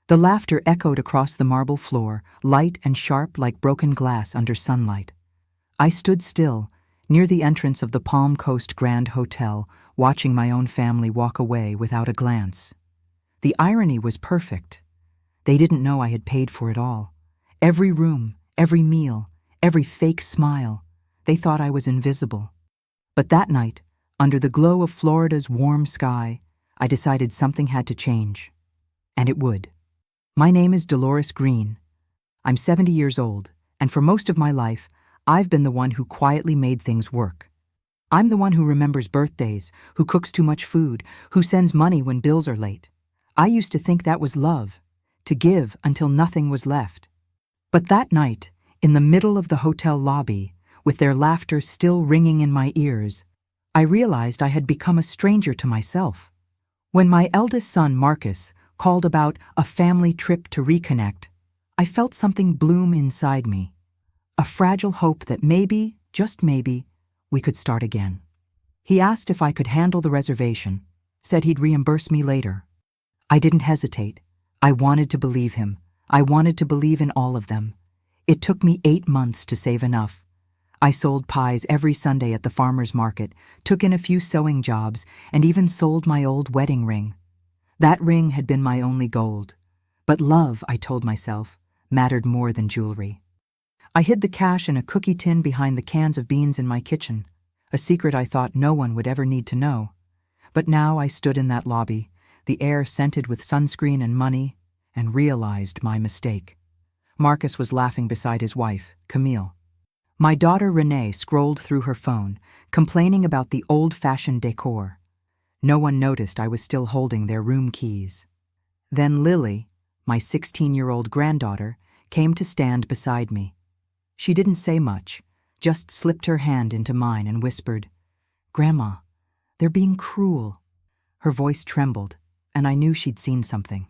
The laughter echoed across the marble floor, light and sharp like broken glass under sunlight. I stood still, near the entrance of the Palm Coast Grand Hotel, watching my own family walk away without a glance. The irony was perfect. They didn't know I had paid for it all. Every room, every meal, every fake smile. They thought I was invisible. But that night, under the glow of Florida's warm sky, I decided something had to change. And it would. My name is Dolores Greene. I'm 70 years old, and for most of my life, I've been the one who quietly made things work. I'm the one who remembers birthdays, who cooks too much food, who sends money when bills are late. I used to think that was love, to give until nothing was left. But that night, in the middle of the hotel lobby, with their laughter still ringing in my ears, I realized I had become a stranger to myself. When my eldest son, Marcus, called about a family trip to reconnect, I felt something bloom inside me. A fragile hope that maybe, just maybe, we could start again. He asked if I could handle the reservation, said he'd reimburse me later. I didn't hesitate. I wanted to believe him. I wanted to believe in all of them. It took me 8 months to save enough. I sold pies every Sunday at the farmer's market, took in a few sewing jobs, and even sold my old wedding ring. That ring had been my only gold. But love, I told myself, mattered more than jewelry. I hid the cash in a cookie tin behind the cans of beans in my kitchen, a secret I thought no one would ever need to know. But now I stood in that lobby, the air scented with sunscreen and money, and realized my mistake. Marcus was laughing beside his wife, Camille. My daughter Renee scrolled through her phone, complaining about the old-fashioned decor. No one noticed I was still holding their room keys. Then Lily, my 16-year-old granddaughter, came to stand beside me. She didn't say much, just slipped her hand into mine and whispered, "Grandma, they're being cruel." Her voice trembled, and I knew she'd seen something.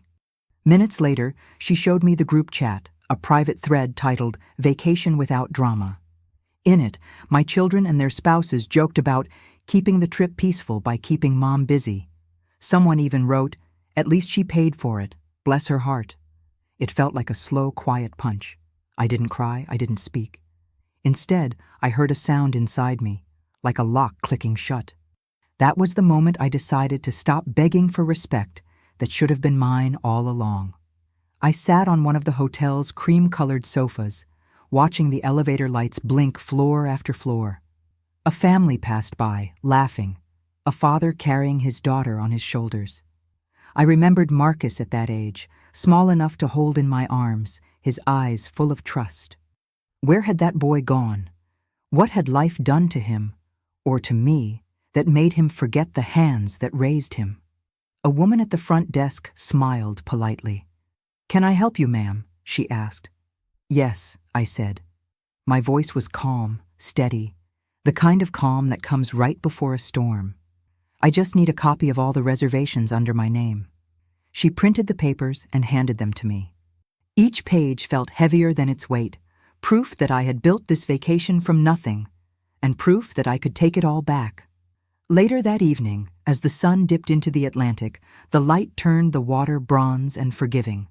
Minutes later, she showed me the group chat, a private thread titled "Vacation Without Drama." In it, my children and their spouses joked about keeping the trip peaceful by keeping Mom busy. Someone even wrote, "At least she paid for it, bless her heart." It felt like a slow, quiet punch. I didn't cry, I didn't speak. Instead, I heard a sound inside me, like a lock clicking shut. That was the moment I decided to stop begging for respect that should have been mine all along. I sat on one of the hotel's cream-colored sofas, watching the elevator lights blink floor after floor. A family passed by, laughing, a father carrying his daughter on his shoulders. I remembered Marcus at that age, small enough to hold in my arms, his eyes full of trust. Where had that boy gone? What had life done to him, or to me, that made him forget the hands that raised him? A woman at the front desk smiled politely. "Can I help you, ma'am?" she asked. "Yes," I said. My voice was calm, steady, the kind of calm that comes right before a storm. "I just need a copy of all the reservations under my name." She printed the papers and handed them to me. Each page felt heavier than its weight, proof that I had built this vacation from nothing, and proof that I could take it all back. Later that evening, as the sun dipped into the Atlantic, the light turned the water bronze and forgiving.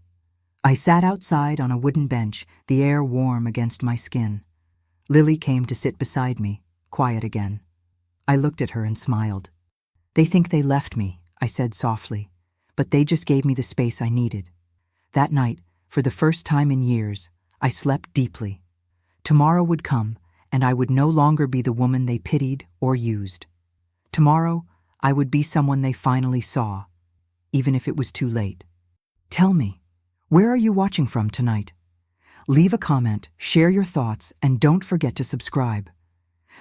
I sat outside on a wooden bench, the air warm against my skin. Lily came to sit beside me, quiet again. I looked at her and smiled. "They think they left me," I said softly, "but they just gave me the space I needed." That night, for the first time in years, I slept deeply. Tomorrow would come, and I would no longer be the woman they pitied or used. Tomorrow, I would be someone they finally saw, even if it was too late. Tell me, where are you watching from tonight? Leave a comment, share your thoughts, and don't forget to subscribe.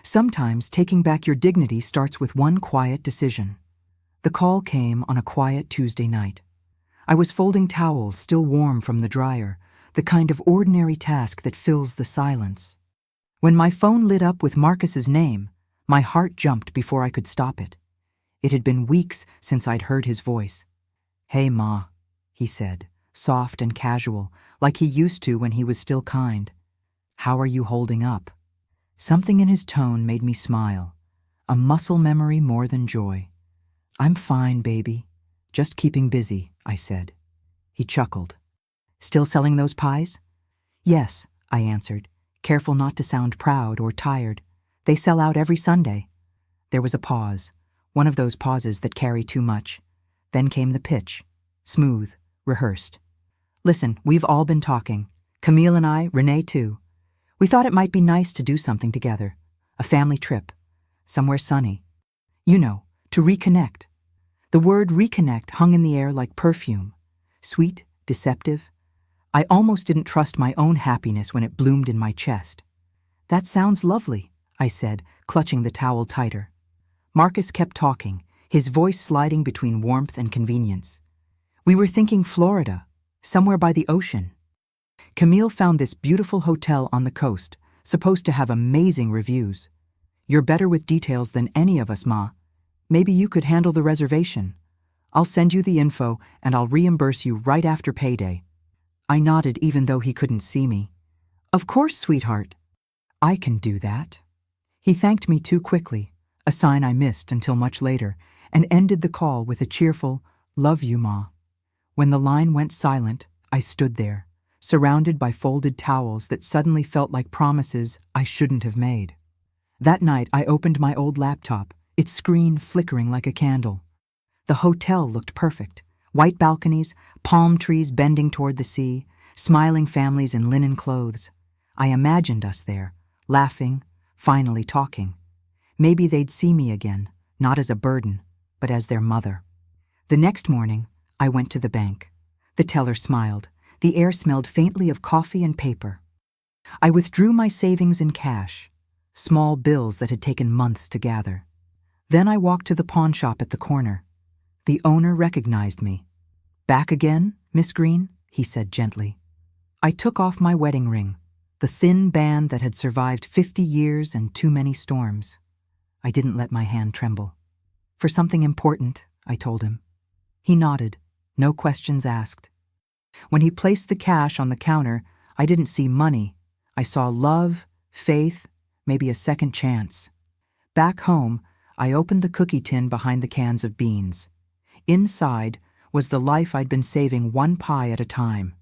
Sometimes taking back your dignity starts with one quiet decision. The call came on a quiet Tuesday night. I was folding towels still warm from the dryer, the kind of ordinary task that fills the silence. When my phone lit up with Marcus's name, my heart jumped before I could stop it. It had been weeks since I'd heard his voice. "Hey, Ma," he said, soft and casual, like he used to when he was still kind. "How are you holding up?" Something in his tone made me smile, a muscle memory more than joy. "I'm fine, baby. Just keeping busy," I said. He chuckled. Still selling those pies? Yes, I answered, careful not to sound proud or tired. They sell out every Sunday. There was a pause, one of those pauses that carry too much. Then came the pitch, smooth, rehearsed. Listen, we've all been talking. Camille and I, Renee too. We thought it might be nice to do something together. A family trip. Somewhere sunny. You know, to reconnect. The word reconnect hung in the air like perfume. Sweet, deceptive. I almost didn't trust my own happiness when it bloomed in my chest. That sounds lovely, I said, clutching the towel tighter. Marcus kept talking, his voice sliding between warmth and convenience. We were thinking Florida, somewhere by the ocean. Camille found this beautiful hotel on the coast, supposed to have amazing reviews. You're better with details than any of us, Ma. Maybe you could handle the reservation. I'll send you the info and I'll reimburse you right after payday. I nodded even though he couldn't see me. Of course, sweetheart. I can do that. He thanked me too quickly, a sign I missed until much later, and ended the call with a cheerful, "Love you, Ma." When the line went silent, I stood there, surrounded by folded towels that suddenly felt like promises I shouldn't have made. That night, I opened my old laptop, its screen flickering like a candle. The hotel looked perfect. White balconies, palm trees bending toward the sea, smiling families in linen clothes. I imagined us there, laughing, finally talking. Maybe they'd see me again, not as a burden, but as their mother. The next morning, I went to the bank. The teller smiled. The air smelled faintly of coffee and paper. I withdrew my savings in cash, small bills that had taken months to gather. Then I walked to the pawn shop at the corner. The owner recognized me. "Back again, Miss Greene?" he said gently. I took off my wedding ring, the thin band that had survived 50 years and too many storms. I didn't let my hand tremble. "For something important," I told him. He nodded, no questions asked. When he placed the cash on the counter, I didn't see money. I saw love, faith, maybe a second chance. Back home, I opened the cookie tin behind the cans of beans. Inside was the life I'd been saving one pie at a time.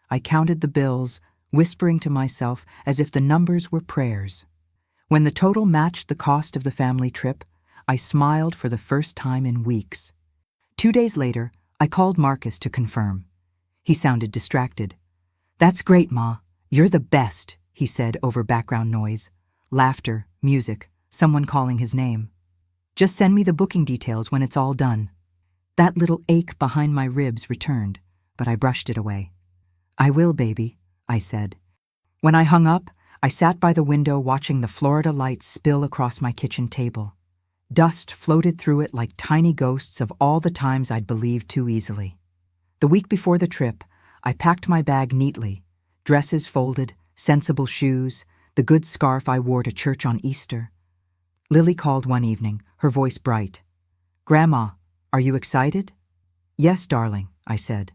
I counted the bills, whispering to myself as if the numbers were prayers. When the total matched the cost of the family trip, I smiled for the first time in weeks. 2 days later, I called Marcus to confirm. He sounded distracted. "That's great, Ma. You're the best," he said over background noise. Laughter, music, someone calling his name. "Just send me the booking details when it's all done." That little ache behind my ribs returned, but I brushed it away. "I will, baby," I said. When I hung up, I sat by the window watching the Florida lights spill across my kitchen table. Dust floated through it like tiny ghosts of all the times I'd believed too easily. The week before the trip, I packed my bag neatly, dresses folded, sensible shoes, the good scarf I wore to church on Easter. Lily called one evening, her voice bright. "Grandma, are you excited?" "Yes, darling," I said.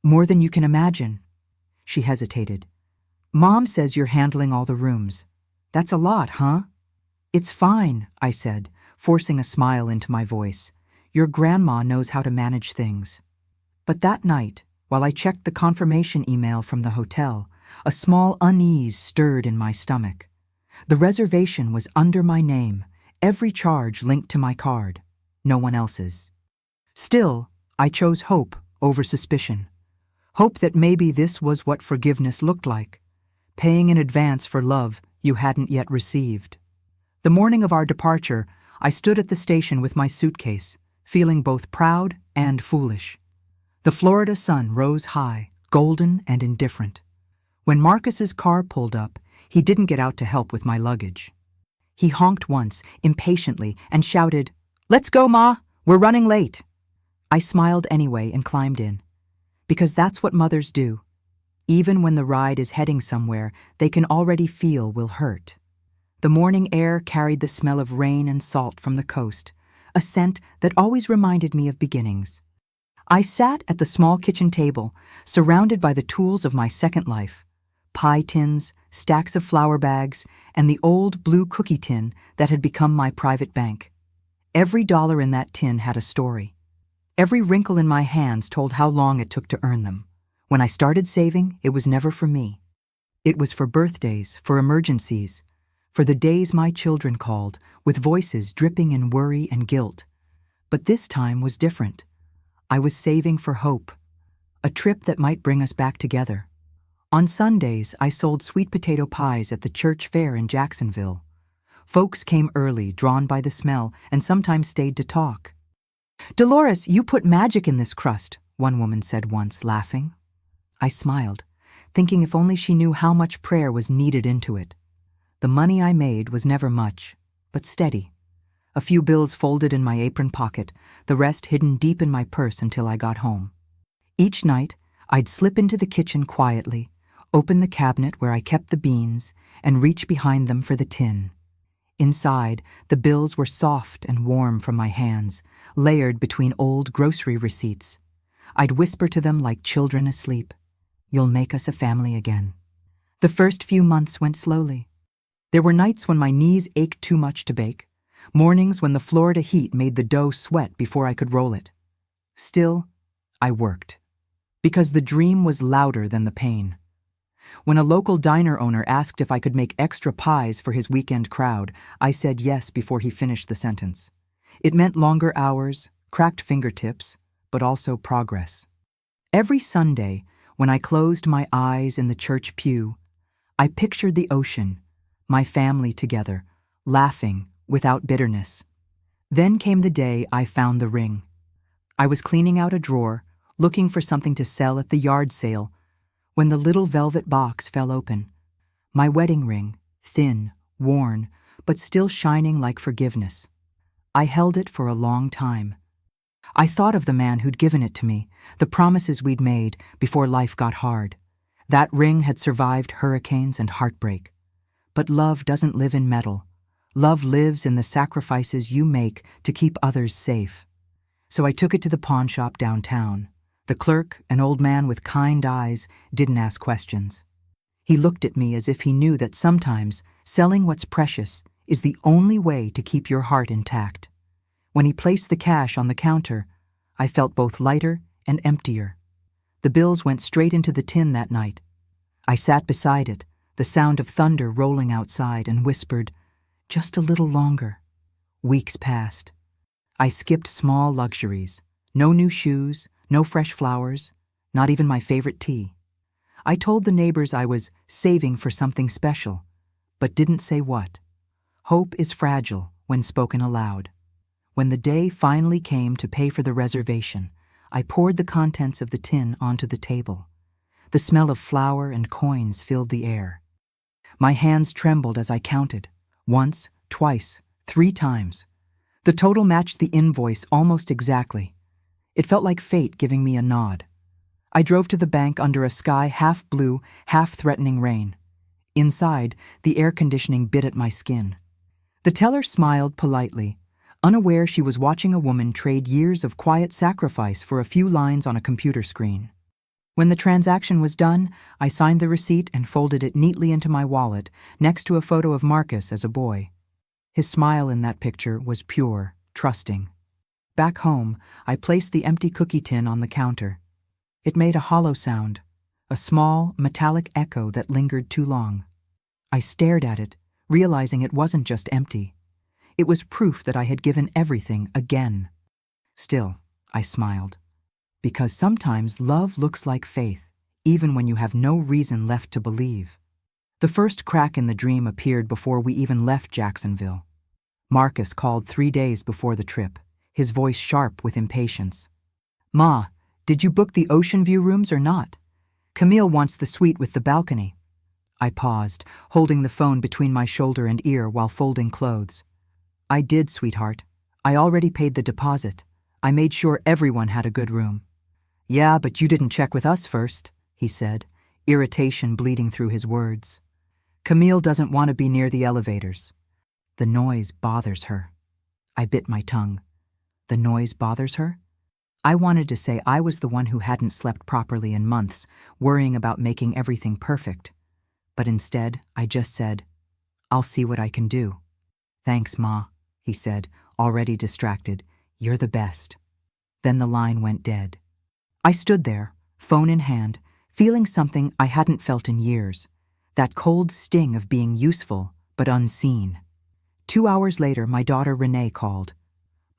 "More than you can imagine." She hesitated. "Mom says you're handling all the rooms. That's a lot, huh?" "It's fine," I said, forcing a smile into my voice. "Your grandma knows how to manage things." But that night, while I checked the confirmation email from the hotel, a small unease stirred in my stomach. The reservation was under my name, every charge linked to my card, no one else's. Still, I chose hope over suspicion. Hope that maybe this was what forgiveness looked like, paying in advance for love you hadn't yet received. The morning of our departure, I stood at the station with my suitcase, feeling both proud and foolish. The Florida sun rose high, golden and indifferent. When Marcus's car pulled up, he didn't get out to help with my luggage. He honked once, impatiently, and shouted, "Let's go, Ma! We're running late!" I smiled anyway and climbed in. Because that's what mothers do. Even when the ride is heading somewhere they can already feel will hurt. The morning air carried the smell of rain and salt from the coast, a scent that always reminded me of beginnings. I sat at the small kitchen table, surrounded by the tools of my second life. Pie tins, stacks of flour bags, and the old blue cookie tin that had become my private bank. Every dollar in that tin had a story. Every wrinkle in my hands told how long it took to earn them. When I started saving, it was never for me. It was for birthdays, for emergencies, for the days my children called, with voices dripping in worry and guilt. But this time was different. I was saving for hope, a trip that might bring us back together. On Sundays, I sold sweet potato pies at the church fair in Jacksonville. Folks came early, drawn by the smell, and sometimes stayed to talk. "Dolores, you put magic in this crust," one woman said once, laughing. I smiled, thinking if only she knew how much prayer was needed into it. The money I made was never much, but steady. A few bills folded in my apron pocket, the rest hidden deep in my purse until I got home. Each night, I'd slip into the kitchen quietly, open the cabinet where I kept the beans, and reach behind them for the tin. Inside, the bills were soft and warm from my hands, layered between old grocery receipts. I'd whisper to them like children asleep, "You'll make us a family again." The first few months went slowly. There were nights when my knees ached too much to bake, mornings when the Florida heat made the dough sweat before I could roll it. Still, I worked, because the dream was louder than the pain. When a local diner owner asked if I could make extra pies for his weekend crowd, I said yes before he finished the sentence. It meant longer hours, cracked fingertips, but also progress. Every Sunday, when I closed my eyes in the church pew, I pictured the ocean, my family together, laughing without bitterness. Then came the day I found the ring. I was cleaning out a drawer, looking for something to sell at the yard sale, when the little velvet box fell open. My wedding ring, thin, worn, but still shining like forgiveness. I held it for a long time. I thought of the man who'd given it to me, the promises we'd made before life got hard. That ring had survived hurricanes and heartbreak. But love doesn't live in metal. Love lives in the sacrifices you make to keep others safe. So I took it to the pawn shop downtown. The clerk, an old man with kind eyes, didn't ask questions. He looked at me as if he knew that sometimes selling what's precious is the only way to keep your heart intact. When he placed the cash on the counter, I felt both lighter and emptier. The bills went straight into the tin that night. I sat beside it, the sound of thunder rolling outside, and whispered, "Just a little longer." Weeks passed. I skipped small luxuries. No new shoes, no fresh flowers, not even my favorite tea. I told the neighbors I was saving for something special, but didn't say what. Hope is fragile when spoken aloud. When the day finally came to pay for the reservation, I poured the contents of the tin onto the table. The smell of flour and coins filled the air. My hands trembled as I counted. Once, twice, 3 times. The total matched the invoice almost exactly. It felt like fate giving me a nod. I drove to the bank under a sky half blue, half threatening rain. Inside, the air conditioning bit at my skin. The teller smiled politely, unaware she was watching a woman trade years of quiet sacrifice for a few lines on a computer screen. When the transaction was done, I signed the receipt and folded it neatly into my wallet next to a photo of Marcus as a boy. His smile in that picture was pure, trusting. Back home, I placed the empty cookie tin on the counter. It made a hollow sound, a small, metallic echo that lingered too long. I stared at it, realizing it wasn't just empty. It was proof that I had given everything again. Still, I smiled. Because sometimes love looks like faith, even when you have no reason left to believe. The first crack in the dream appeared before we even left Jacksonville. Marcus called 3 days before the trip, his voice sharp with impatience. "Ma, did you book the ocean view rooms or not? Camille wants the suite with the balcony." I paused, holding the phone between my shoulder and ear while folding clothes. "I did, sweetheart. I already paid the deposit. I made sure everyone had a good room." "Yeah, but you didn't check with us first," he said, irritation bleeding through his words. "Camille doesn't want to be near the elevators. The noise bothers her." I bit my tongue. The noise bothers her? I wanted to say I was the one who hadn't slept properly in months, worrying about making everything perfect. But instead, I just said, "I'll see what I can do." "Thanks, Ma," he said, already distracted. "You're the best." Then the line went dead. I stood there, phone in hand, feeling something I hadn't felt in years, that cold sting of being useful but unseen. 2 hours later, my daughter Renee called.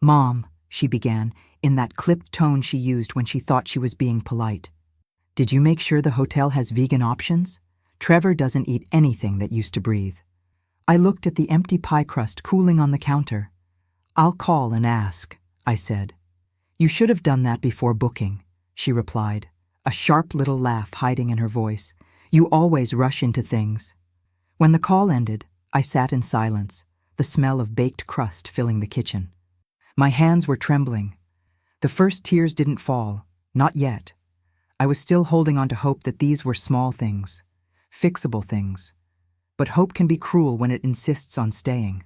"Mom," she began, in that clipped tone she used when she thought she was being polite. "Did you make sure the hotel has vegan options? Trevor doesn't eat anything that used to breathe." I looked at the empty pie crust cooling on the counter. "I'll call and ask," I said. "You should have done that before booking," she replied, a sharp little laugh hiding in her voice. "You always rush into things." When the call ended, I sat in silence, the smell of baked crust filling the kitchen. My hands were trembling. The first tears didn't fall, not yet. I was still holding on to hope that these were small things, fixable things. But hope can be cruel when it insists on staying.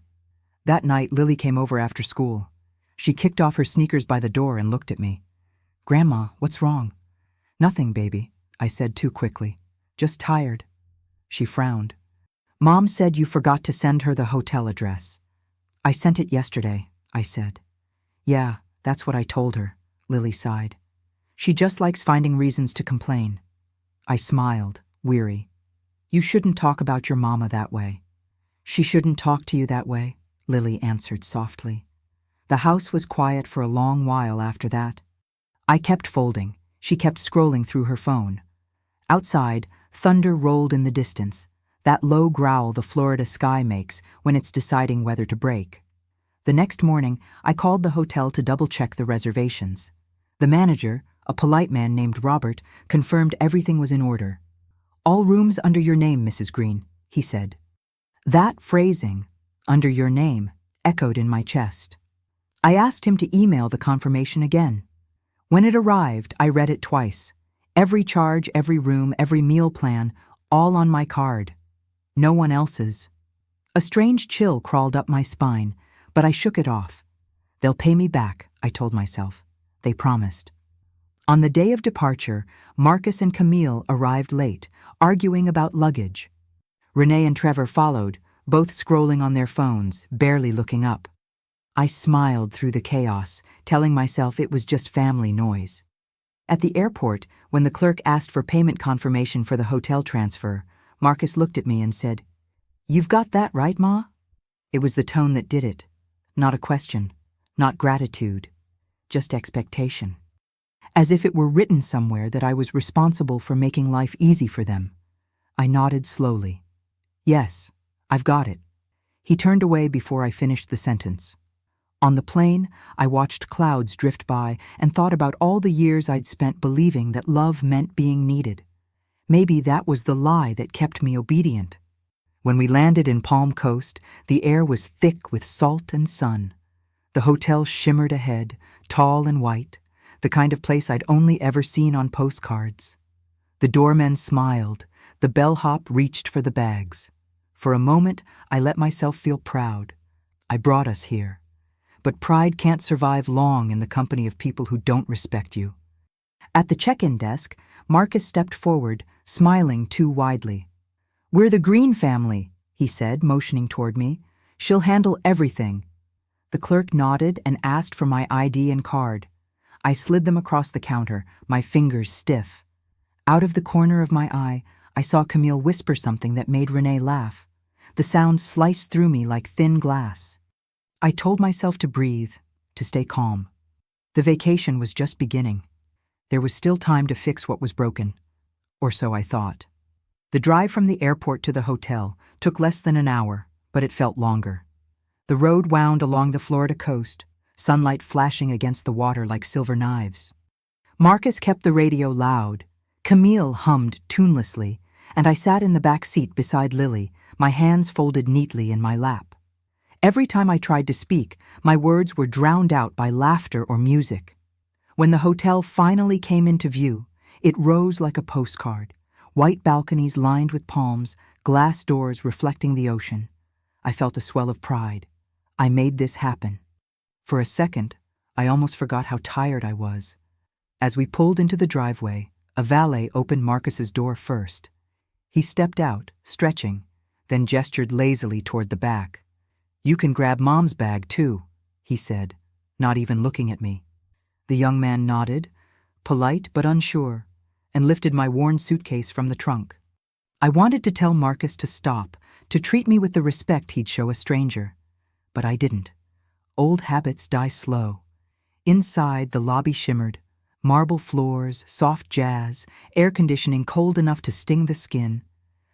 That night, Lily came over after school. She kicked off her sneakers by the door and looked at me. "Grandma, what's wrong?" "Nothing, baby," I said too quickly. "Just tired." She frowned. "Mom said you forgot to send her the hotel address." "I sent it yesterday," I said. "Yeah, that's what I told her," Lily sighed. "She just likes finding reasons to complain." I smiled, weary. "You shouldn't talk about your mama that way." "She shouldn't talk to you that way," Lily answered softly. The house was quiet for a long while after that. I kept folding. She kept scrolling through her phone. Outside, thunder rolled in the distance, that low growl the Florida sky makes when it's deciding whether to break. The next morning, I called the hotel to double-check the reservations. The manager, a polite man named Robert, confirmed everything was in order. "All rooms under your name, Mrs. Greene," he said. That phrasing, "under your name," echoed in my chest. I asked him to email the confirmation again. When it arrived, I read it twice. Every charge, every room, every meal plan, all on my card. No one else's. A strange chill crawled up my spine, but I shook it off. "They'll pay me back," I told myself. They promised. On the day of departure, Marcus and Camille arrived late, arguing about luggage. Renee and Trevor followed, both scrolling on their phones, barely looking up. I smiled through the chaos, telling myself it was just family noise. At the airport, when the clerk asked for payment confirmation for the hotel transfer, Marcus looked at me and said, "You've got that right, Ma?" It was the tone that did it. Not a question, not gratitude, just expectation. As if it were written somewhere that I was responsible for making life easy for them. I nodded slowly. "Yes, I've got it." He turned away before I finished the sentence. On the plane, I watched clouds drift by and thought about all the years I'd spent believing that love meant being needed. Maybe that was the lie that kept me obedient. When we landed in Palm Coast, the air was thick with salt and sun. The hotel shimmered ahead, tall and white, the kind of place I'd only ever seen on postcards. The doormen smiled, the bellhop reached for the bags. For a moment, I let myself feel proud. I brought us here. But pride can't survive long in the company of people who don't respect you. At the check-in desk, Marcus stepped forward, smiling too widely. "We're the Greene family," he said, motioning toward me. "She'll handle everything." The clerk nodded and asked for my ID and card. I slid them across the counter, my fingers stiff. Out of the corner of my eye, I saw Camille whisper something that made Renee laugh. The sound sliced through me like thin glass. I told myself to breathe, to stay calm. The vacation was just beginning. There was still time to fix what was broken. Or so I thought. The drive from the airport to the hotel took less than an hour, but it felt longer. The road wound along the Florida coast, sunlight flashing against the water like silver knives. Marcus kept the radio loud. Camille hummed tunelessly, and I sat in the back seat beside Lily, my hands folded neatly in my lap. Every time I tried to speak, my words were drowned out by laughter or music. When the hotel finally came into view, it rose like a postcard, white balconies lined with palms, glass doors reflecting the ocean. I felt a swell of pride. I made this happen. For a second, I almost forgot how tired I was. As we pulled into the driveway, a valet opened Marcus's door first. He stepped out, stretching, then gestured lazily toward the back. "You can grab Mom's bag, too," he said, not even looking at me. The young man nodded, polite but unsure, and lifted my worn suitcase from the trunk. I wanted to tell Marcus to stop, to treat me with the respect he'd show a stranger. But I didn't. Old habits die slow. Inside, the lobby shimmered. Marble floors, soft jazz, air conditioning cold enough to sting the skin.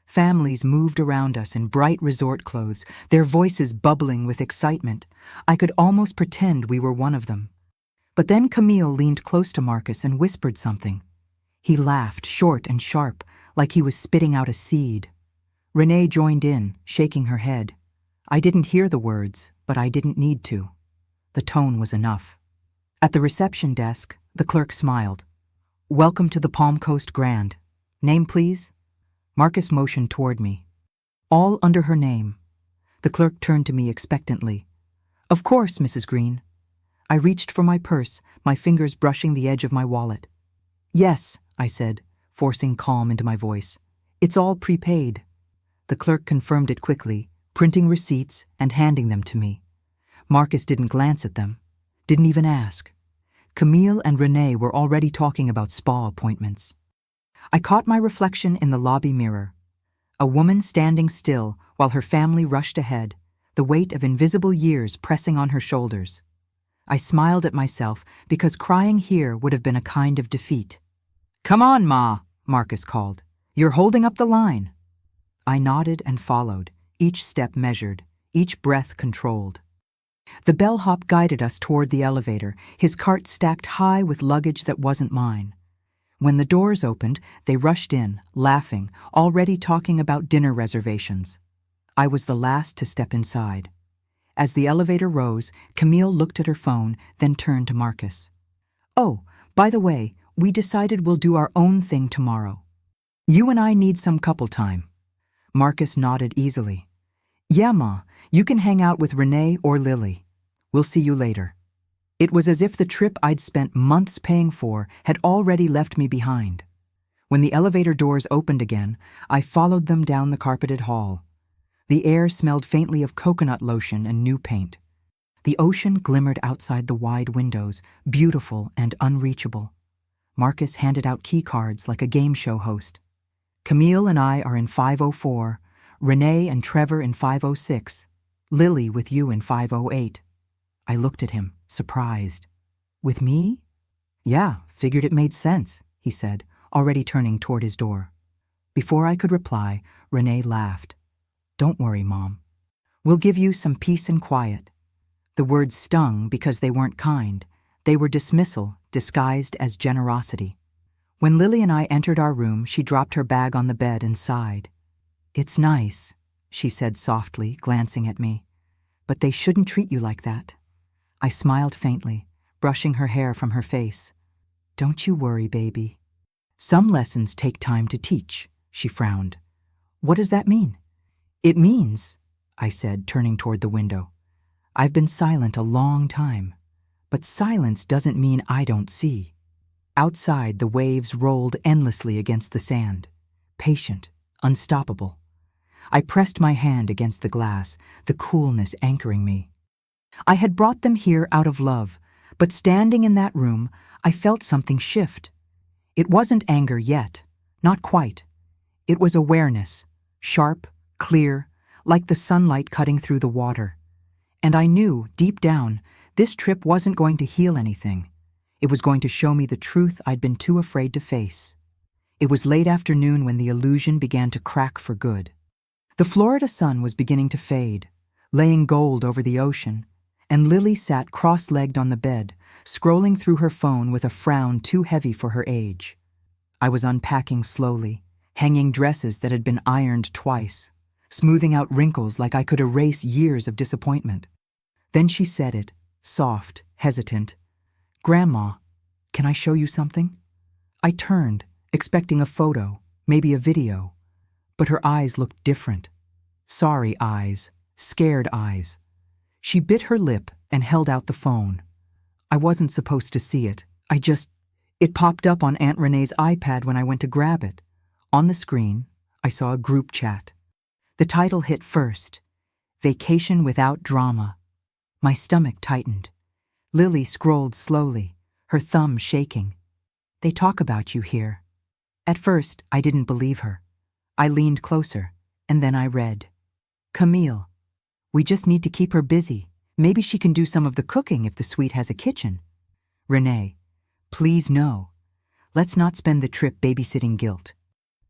Families moved around us in bright resort clothes, their voices bubbling with excitement. I could almost pretend we were one of them. But then Camille leaned close to Marcus and whispered something. He laughed, short and sharp, like he was spitting out a seed. Renee joined in, shaking her head. I didn't hear the words, but I didn't need to. The tone was enough. At the reception desk, the clerk smiled. "Welcome to the Palm Coast Grand. Name, please?" Marcus motioned toward me. "All under her name." The clerk turned to me expectantly. "Of course, Mrs. Greene." I reached for my purse, my fingers brushing the edge of my wallet. "Yes," I said, forcing calm into my voice. "It's all prepaid." The clerk confirmed it quickly, printing receipts and handing them to me. Marcus didn't glance at them, didn't even ask. Camille and Renee were already talking about spa appointments. I caught my reflection in the lobby mirror. A woman standing still while her family rushed ahead, the weight of invisible years pressing on her shoulders. I smiled at myself because crying here would have been a kind of defeat. "Come on, Ma," Marcus called. "You're holding up the line." I nodded and followed, each step measured, each breath controlled. The bellhop guided us toward the elevator, his cart stacked high with luggage that wasn't mine. When the doors opened, they rushed in, laughing, already talking about dinner reservations. I was the last to step inside. As the elevator rose, Camille looked at her phone, then turned to Marcus. "Oh, by the way, we decided we'll do our own thing tomorrow. You and I need some couple time." Marcus nodded easily. "Yeah, Ma, you can hang out with Renee or Lily. We'll see you later." It was as if the trip I'd spent months paying for had already left me behind. When the elevator doors opened again, I followed them down the carpeted hall. The air smelled faintly of coconut lotion and new paint. The ocean glimmered outside the wide windows, beautiful and unreachable. Marcus handed out key cards like a game show host. "Camille and I are in 504, Renee and Trevor in 506, Lily with you in 508. I looked at him, surprised. "With me?" "Yeah, figured it made sense," he said, already turning toward his door. Before I could reply, Renee laughed. "Don't worry, Mom. We'll give you some peace and quiet." The words stung because they weren't kind. They were dismissal, disguised as generosity. When Lily and I entered our room, she dropped her bag on the bed and sighed. "It's nice," she said softly, glancing at me. "But they shouldn't treat you like that." I smiled faintly, brushing her hair from her face. "Don't you worry, baby." "Some lessons take time to teach," she frowned. "What does that mean?" "It means," I said, turning toward the window, "I've been silent a long time. But silence doesn't mean I don't see." Outside, the waves rolled endlessly against the sand, patient, unstoppable. I pressed my hand against the glass, the coolness anchoring me. I had brought them here out of love, but standing in that room, I felt something shift. It wasn't anger yet, not quite. It was awareness, sharp, clear, like the sunlight cutting through the water. And I knew, deep down, this trip wasn't going to heal anything. It was going to show me the truth I'd been too afraid to face. It was late afternoon when the illusion began to crack for good. The Florida sun was beginning to fade, laying gold over the ocean, and Lily sat cross-legged on the bed, scrolling through her phone with a frown too heavy for her age. I was unpacking slowly, hanging dresses that had been ironed twice, smoothing out wrinkles like I could erase years of disappointment. Then she said it, soft, hesitant. "Grandma, can I show you something?" I turned, expecting a photo, maybe a video, but her eyes looked different. Sorry eyes, scared eyes. She bit her lip and held out the phone. I wasn't supposed to see it. It popped up on Aunt Renee's iPad when I went to grab it. On the screen, I saw a group chat. The title hit first, "Vacation Without Drama." My stomach tightened. Lily scrolled slowly, her thumb shaking. "They talk about you here." At first, I didn't believe her. I leaned closer, and then I read. Camille. We just need to keep her busy. Maybe she can do some of the cooking if the suite has a kitchen. Renee. Please no. Let's not spend the trip babysitting guilt.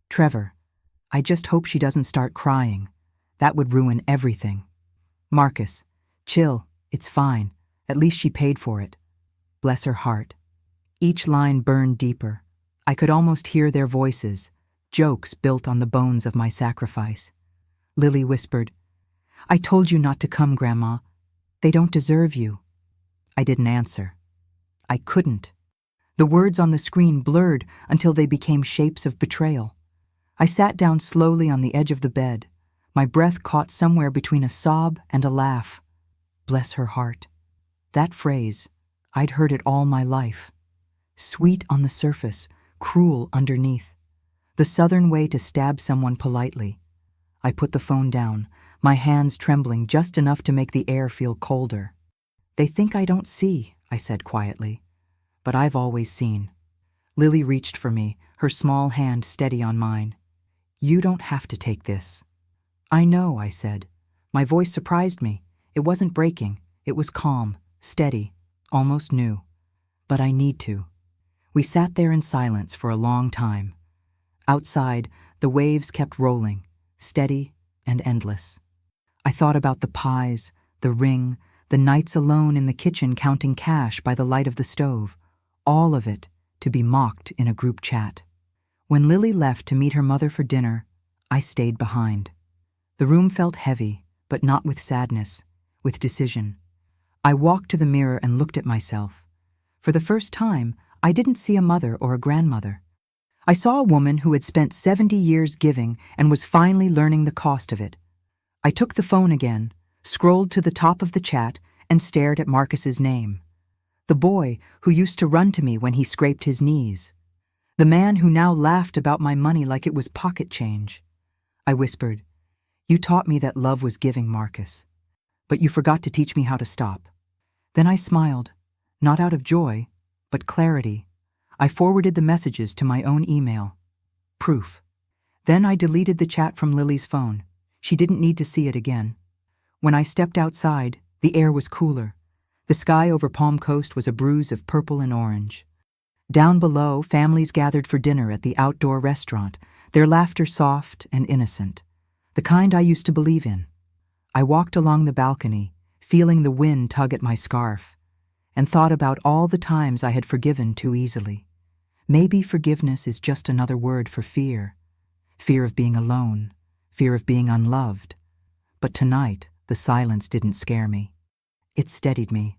Trevor. I just hope she doesn't start crying. That would ruin everything. Marcus. Chill, it's fine. At least she paid for it. Bless her heart. Each line burned deeper. I could almost hear their voices, jokes built on the bones of my sacrifice. Lily whispered, I told you not to come, Grandma. They don't deserve you. I didn't answer. I couldn't. The words on the screen blurred until they became shapes of betrayal. I sat down slowly on the edge of the bed, my breath caught somewhere between a sob and a laugh. Bless her heart. That phrase, I'd heard it all my life. Sweet on the surface, cruel underneath. The southern way to stab someone politely. I put the phone down, my hands trembling just enough to make the air feel colder. They think I don't see, I said quietly. But I've always seen. Lily reached for me, her small hand steady on mine. You don't have to take this. I know, I said. My voice surprised me. It wasn't breaking. It was calm, steady, almost new. But I need to. We sat there in silence for a long time. Outside, the waves kept rolling, steady and endless. I thought about the pies, the ring, the nights alone in the kitchen counting cash by the light of the stove. All of it to be mocked in a group chat. When Lily left to meet her mother for dinner, I stayed behind. The room felt heavy, but not with sadness, with decision. I walked to the mirror and looked at myself. For the first time, I didn't see a mother or a grandmother. I saw a woman who had spent 70 years giving and was finally learning the cost of it. I took the phone again, scrolled to the top of the chat, and stared at Marcus's name. The boy who used to run to me when he scraped his knees. The man who now laughed about my money like it was pocket change. I whispered, You taught me that love was giving, Marcus. But you forgot to teach me how to stop. Then I smiled, not out of joy, but clarity. I forwarded the messages to my own email. Proof. Then I deleted the chat from Lily's phone. She didn't need to see it again. When I stepped outside, the air was cooler. The sky over Palm Coast was a bruise of purple and orange. Down below, families gathered for dinner at the outdoor restaurant, their laughter soft and innocent, the kind I used to believe in. I walked along the balcony, feeling the wind tug at my scarf, and thought about all the times I had forgiven too easily. Maybe forgiveness is just another word for fear. Fear of being alone, fear of being unloved. But tonight, the silence didn't scare me. It steadied me.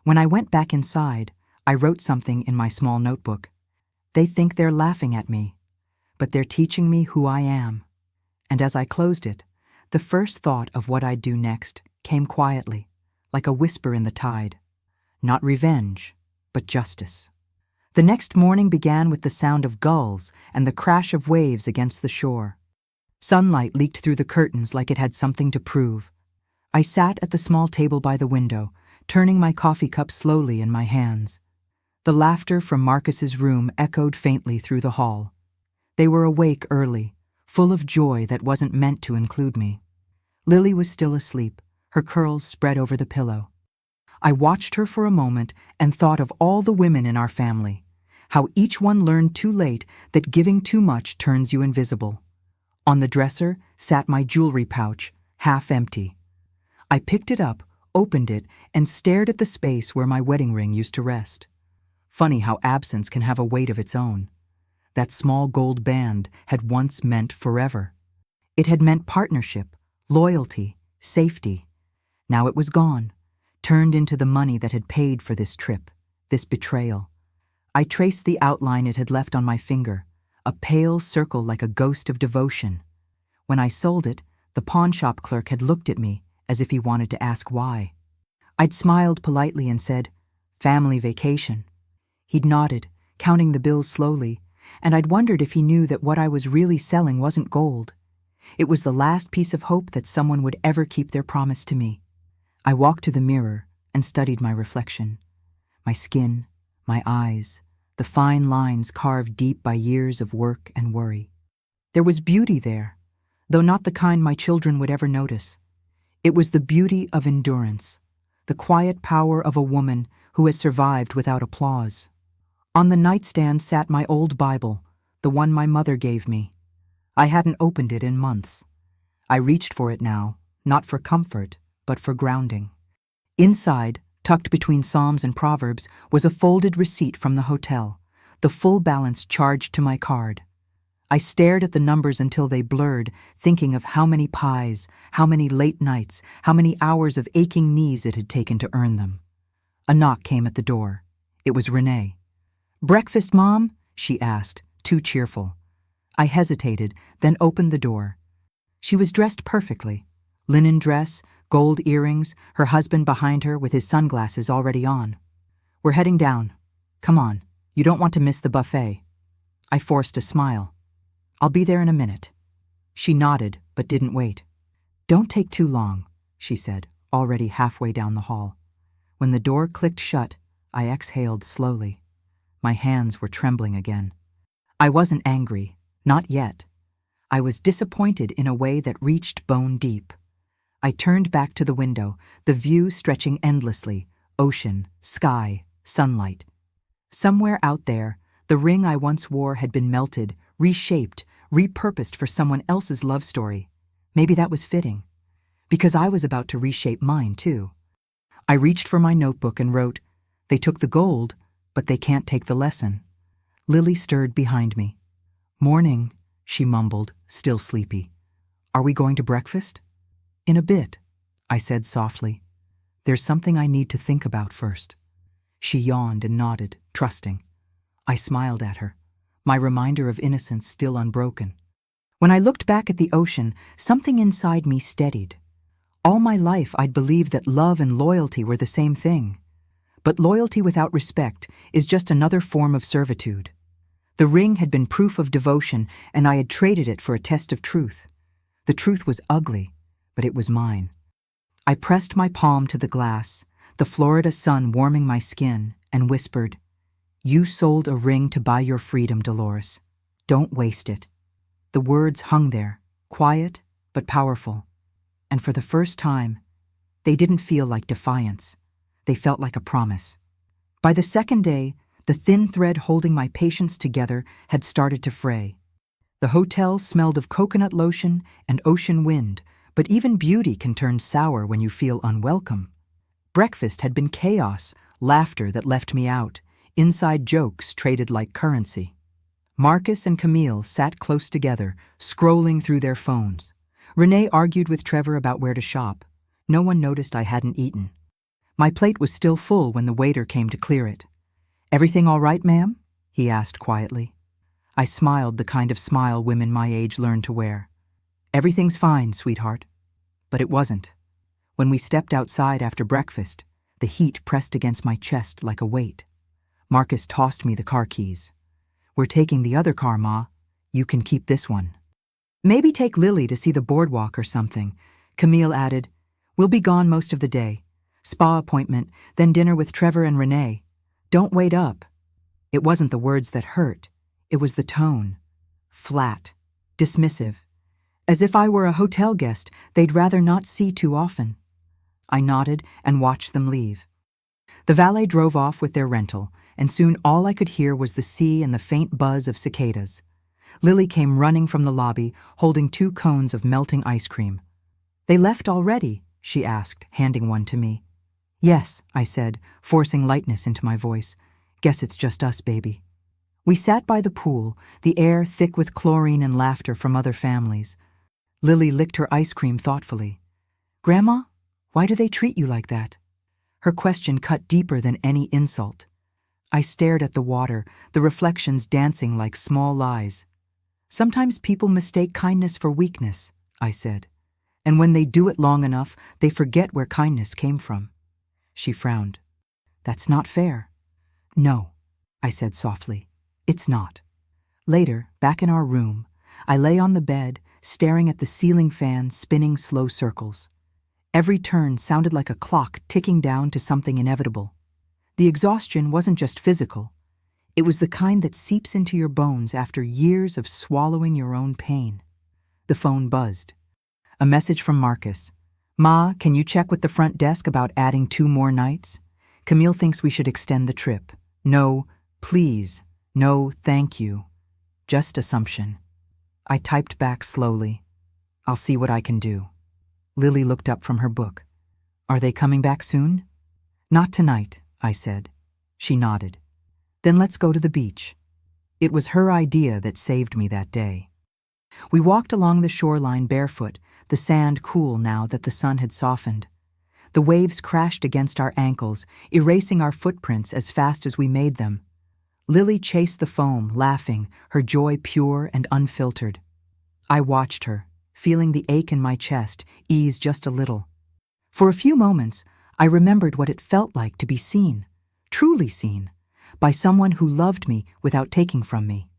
When I went back inside, I wrote something in my small notebook. They think they're laughing at me, but they're teaching me who I am. And as I closed it, the first thought of what I'd do next came quietly, like a whisper in the tide. Not revenge, but justice. The next morning began with the sound of gulls and the crash of waves against the shore. Sunlight leaked through the curtains like it had something to prove. I sat at the small table by the window, turning my coffee cup slowly in my hands. The laughter from Marcus's room echoed faintly through the hall. They were awake early, full of joy that wasn't meant to include me. Lily was still asleep, her curls spread over the pillow. I watched her for a moment and thought of all the women in our family, how each one learned too late that giving too much turns you invisible. On the dresser sat my jewelry pouch, half empty. I picked it up, opened it, and stared at the space where my wedding ring used to rest. Funny how absence can have a weight of its own. That small gold band had once meant forever. It had meant partnership, loyalty, safety. Now it was gone, turned into the money that had paid for this trip, this betrayal. I traced the outline it had left on my finger, a pale circle like a ghost of devotion. When I sold it, the pawnshop clerk had looked at me as if he wanted to ask why. I'd smiled politely and said, "Family vacation." He'd nodded, counting the bills slowly, and I'd wondered if he knew that what I was really selling wasn't gold. It was the last piece of hope that someone would ever keep their promise to me. I walked to the mirror and studied my reflection. My skin, my eyes, the fine lines carved deep by years of work and worry. There was beauty there, though not the kind my children would ever notice. It was the beauty of endurance, the quiet power of a woman who has survived without applause. On the nightstand sat my old Bible, the one my mother gave me. I hadn't opened it in months. I reached for it now, not for comfort, but for grounding. Inside, tucked between Psalms and Proverbs, was a folded receipt from the hotel, the full balance charged to my card. I stared at the numbers until they blurred, thinking of how many pies, how many late nights, how many hours of aching knees it had taken to earn them. A knock came at the door. It was Renee. "Breakfast, Mom?" she asked, too cheerful. I hesitated, then opened the door. She was dressed perfectly. Linen dress, gold earrings, her husband behind her with his sunglasses already on. "We're heading down. Come on, you don't want to miss the buffet." I forced a smile. "I'll be there in a minute." She nodded, but didn't wait. "Don't take too long," she said, already halfway down the hall. When the door clicked shut, I exhaled slowly. My hands were trembling again. I wasn't angry, not yet. I was disappointed in a way that reached bone deep. I turned back to the window, the view stretching endlessly, ocean, sky, sunlight. Somewhere out there, the ring I once wore had been melted, reshaped, repurposed for someone else's love story. Maybe that was fitting, because I was about to reshape mine too. I reached for my notebook and wrote, "They took the gold, but they can't take the lesson." Lily stirred behind me. "Morning," she mumbled, still sleepy. "Are we going to breakfast?" "In a bit," I said softly. "There's something I need to think about first." She yawned and nodded, trusting. I smiled at her, my reminder of innocence still unbroken. When I looked back at the ocean, something inside me steadied. All my life I'd believed that love and loyalty were the same thing. But loyalty without respect is just another form of servitude. The ring had been proof of devotion, and I had traded it for a test of truth. The truth was ugly, but it was mine. I pressed my palm to the glass, the Florida sun warming my skin, and whispered, "You sold a ring to buy your freedom, Dolores. Don't waste it." The words hung there, quiet but powerful. And for the first time, they didn't feel like defiance. They felt like a promise. By the second day, the thin thread holding my patience together had started to fray. The hotel smelled of coconut lotion and ocean wind, but even beauty can turn sour when you feel unwelcome. Breakfast had been chaos, laughter that left me out, inside jokes traded like currency. Marcus and Camille sat close together, scrolling through their phones. Renee argued with Trevor about where to shop. No one noticed I hadn't eaten. My plate was still full when the waiter came to clear it. "Everything all right, ma'am?" he asked quietly. I smiled the kind of smile women my age learn to wear. "Everything's fine, sweetheart." But it wasn't. When we stepped outside after breakfast, the heat pressed against my chest like a weight. Marcus tossed me the car keys. "We're taking the other car, Ma. You can keep this one." "Maybe take Lily to see the boardwalk or something," Camille added. "We'll be gone most of the day. Spa appointment, then dinner with Trevor and Renee. Don't wait up." It wasn't the words that hurt. It was the tone. Flat, dismissive. As if I were a hotel guest they'd rather not see too often. I nodded and watched them leave. The valet drove off with their rental, and soon all I could hear was the sea and the faint buzz of cicadas. Lily came running from the lobby, holding 2 cones of melting ice cream. "They left already?" she asked, handing one to me. "Yes," I said, forcing lightness into my voice. "Guess it's just us, baby." We sat by the pool, the air thick with chlorine and laughter from other families. Lily licked her ice cream thoughtfully. "Grandma, why do they treat you like that?" Her question cut deeper than any insult. I stared at the water, the reflections dancing like small lies. "Sometimes people mistake kindness for weakness," I said. "And when they do it long enough, they forget where kindness came from." She frowned. "That's not fair." "No," I said softly. "It's not." Later, back in our room, I lay on the bed, staring at the ceiling fan spinning slow circles. Every turn sounded like a clock ticking down to something inevitable. The exhaustion wasn't just physical. It was the kind that seeps into your bones after years of swallowing your own pain. The phone buzzed. A message from Marcus. "Ma, can you check with the front desk about adding 2 more nights? Camille thinks we should extend the trip. No, please. No, thank you. Just assumption." I typed back slowly. "I'll see what I can do." Lily looked up from her book. "Are they coming back soon?" "Not tonight," I said. She nodded. "Then let's go to the beach." It was her idea that saved me that day. We walked along the shoreline barefoot, the sand cool now that the sun had softened. The waves crashed against our ankles, erasing our footprints as fast as we made them. Lily chased the foam, laughing, her joy pure and unfiltered. I watched her, feeling the ache in my chest ease just a little. For a few moments, I remembered what it felt like to be seen, truly seen, by someone who loved me without taking from me.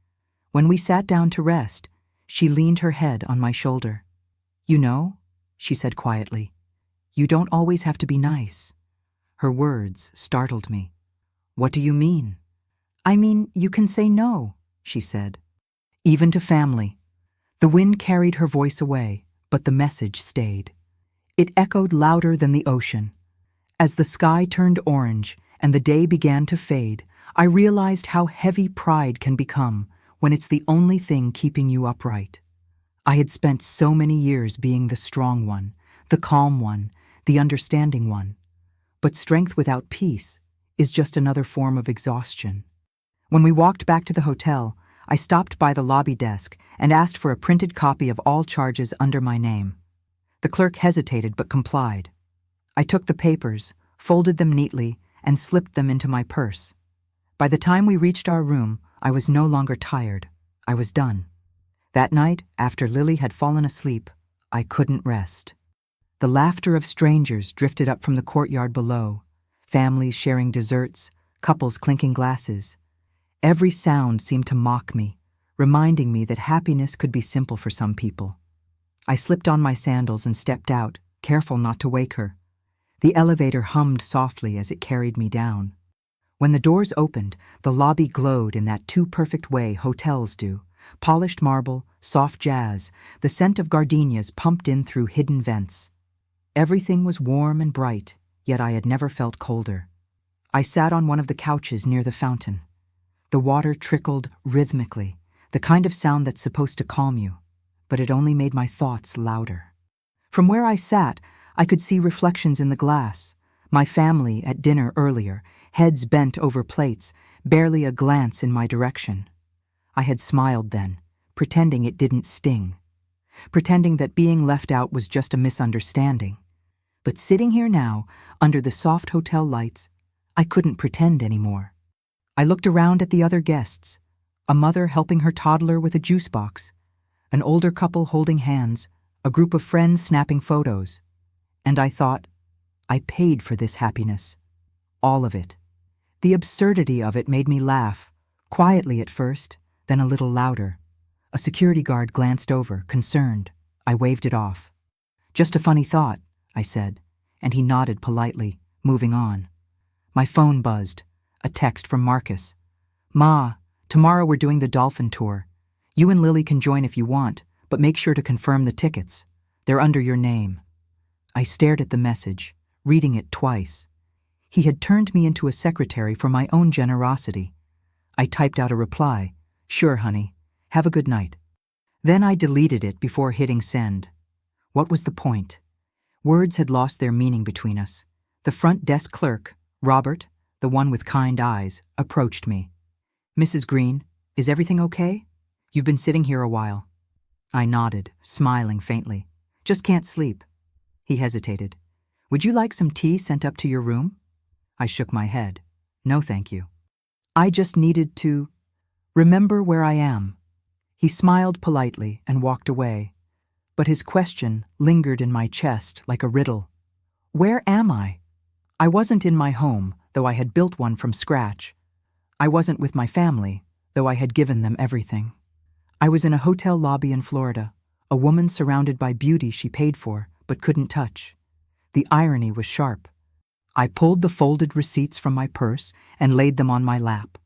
When we sat down to rest, she leaned her head on my shoulder. "You know," she said quietly, "you don't always have to be nice." Her words startled me. "What do you mean?" "I mean, you can say no," she said. "Even to family." The wind carried her voice away, but the message stayed. It echoed louder than the ocean. As the sky turned orange and the day began to fade, I realized how heavy pride can become when it's the only thing keeping you upright. I had spent so many years being the strong one, the calm one, the understanding one. But strength without peace is just another form of exhaustion. When we walked back to the hotel, I stopped by the lobby desk and asked for a printed copy of all charges under my name. The clerk hesitated but complied. I took the papers, folded them neatly, and slipped them into my purse. By the time we reached our room, I was no longer tired. I was done. That night, after Lily had fallen asleep, I couldn't rest. The laughter of strangers drifted up from the courtyard below, families sharing desserts, couples clinking glasses. Every sound seemed to mock me, reminding me that happiness could be simple for some people. I slipped on my sandals and stepped out, careful not to wake her. The elevator hummed softly as it carried me down. When the doors opened, the lobby glowed in that too-perfect way hotels do. Polished marble, soft jazz, the scent of gardenias pumped in through hidden vents. Everything was warm and bright, yet I had never felt colder. I sat on one of the couches near the fountain. The water trickled rhythmically, the kind of sound that's supposed to calm you, but it only made my thoughts louder. From where I sat, I could see reflections in the glass. My family at dinner earlier, heads bent over plates, barely a glance in my direction. I had smiled then, pretending it didn't sting, pretending that being left out was just a misunderstanding. But sitting here now, under the soft hotel lights, I couldn't pretend anymore. I looked around at the other guests, a mother helping her toddler with a juice box, an older couple holding hands, a group of friends snapping photos. And I thought, I paid for this happiness. All of it. The absurdity of it made me laugh, quietly at first, then a little louder. A security guard glanced over, concerned. I waved it off. "Just a funny thought," I said, and he nodded politely, moving on. My phone buzzed. A text from Marcus. "Ma, tomorrow we're doing the dolphin tour. You and Lily can join if you want, but make sure to confirm the tickets. They're under your name." I stared at the message, reading it twice. He had turned me into a secretary for my own generosity. I typed out a reply. "Sure, honey. Have a good night." Then I deleted it before hitting send. What was the point? Words had lost their meaning between us. The front desk clerk, Robert, the one with kind eyes, approached me. "Mrs. Greene, is everything okay? You've been sitting here a while." I nodded, smiling faintly. "Just can't sleep." He hesitated. "Would you like some tea sent up to your room?" I shook my head. "No, thank you. I just needed to remember where I am." He smiled politely and walked away, but his question lingered in my chest like a riddle. Where am I? I wasn't in my home, though I had built one from scratch. I wasn't with my family, though I had given them everything. I was in a hotel lobby in Florida, a woman surrounded by beauty she paid for but couldn't touch. The irony was sharp. I pulled the folded receipts from my purse and laid them on my lap.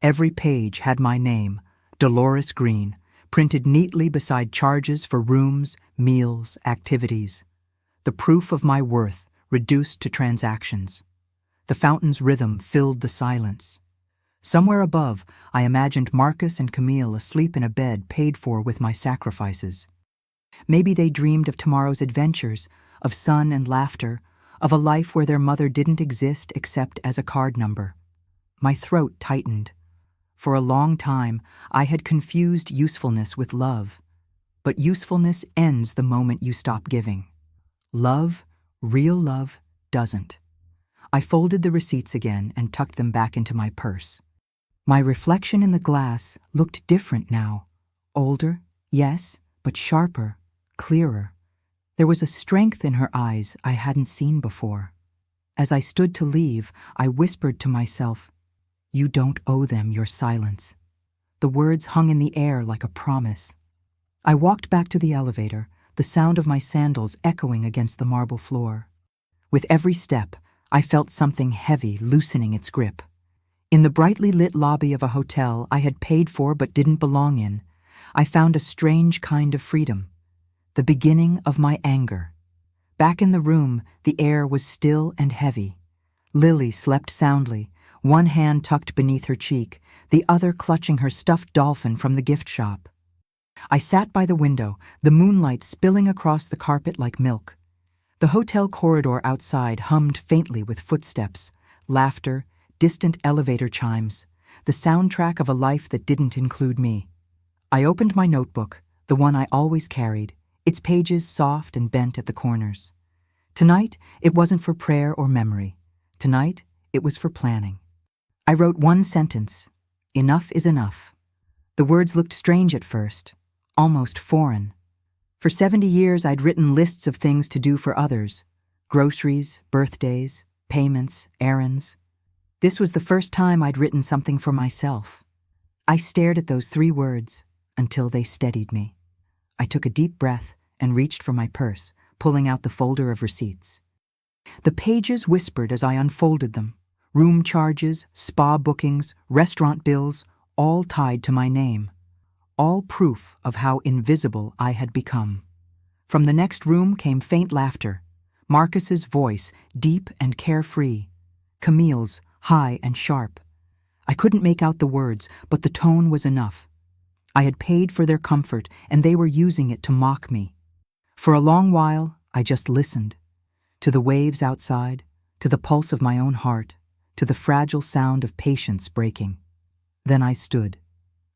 Every page had my name, Dolores Greene, printed neatly beside charges for rooms, meals, activities. The proof of my worth reduced to transactions. The fountain's rhythm filled the silence. Somewhere above, I imagined Marcus and Camille asleep in a bed paid for with my sacrifices. Maybe they dreamed of tomorrow's adventures, of sun and laughter, of a life where their mother didn't exist except as a card number. My throat tightened. For a long time, I had confused usefulness with love. But usefulness ends the moment you stop giving. Love, real love, doesn't. I folded the receipts again and tucked them back into my purse. My reflection in the glass looked different now. Older, yes, but sharper, clearer. There was a strength in her eyes I hadn't seen before. As I stood to leave, I whispered to myself, "You don't owe them your silence." The words hung in the air like a promise. I walked back to the elevator, the sound of my sandals echoing against the marble floor. With every step, I felt something heavy loosening its grip. In the brightly lit lobby of a hotel I had paid for but didn't belong in, I found a strange kind of freedom, the beginning of my anger. Back in the room, the air was still and heavy. Lily slept soundly, one hand tucked beneath her cheek, the other clutching her stuffed dolphin from the gift shop. I sat by the window, the moonlight spilling across the carpet like milk. The hotel corridor outside hummed faintly with footsteps, laughter, distant elevator chimes, the soundtrack of a life that didn't include me. I opened my notebook, the one I always carried, its pages soft and bent at the corners. Tonight, it wasn't for prayer or memory. Tonight, it was for planning. I wrote one sentence: "Enough is enough." The words looked strange at first, almost foreign. For 70 years, I'd written lists of things to do for others: groceries, birthdays, payments, errands. This was the first time I'd written something for myself. I stared at those 3 words until they steadied me. I took a deep breath and reached for my purse, pulling out the folder of receipts. The pages whispered as I unfolded them: room charges, spa bookings, restaurant bills, all tied to my name. All proof of how invisible I had become. From the next room came faint laughter, Marcus's voice deep and carefree, Camille's high and sharp. I couldn't make out the words, but the tone was enough. I had paid for their comfort, and they were using it to mock me. For a long while, I just listened. To the waves outside, to the pulse of my own heart, to the fragile sound of patience breaking. Then I stood.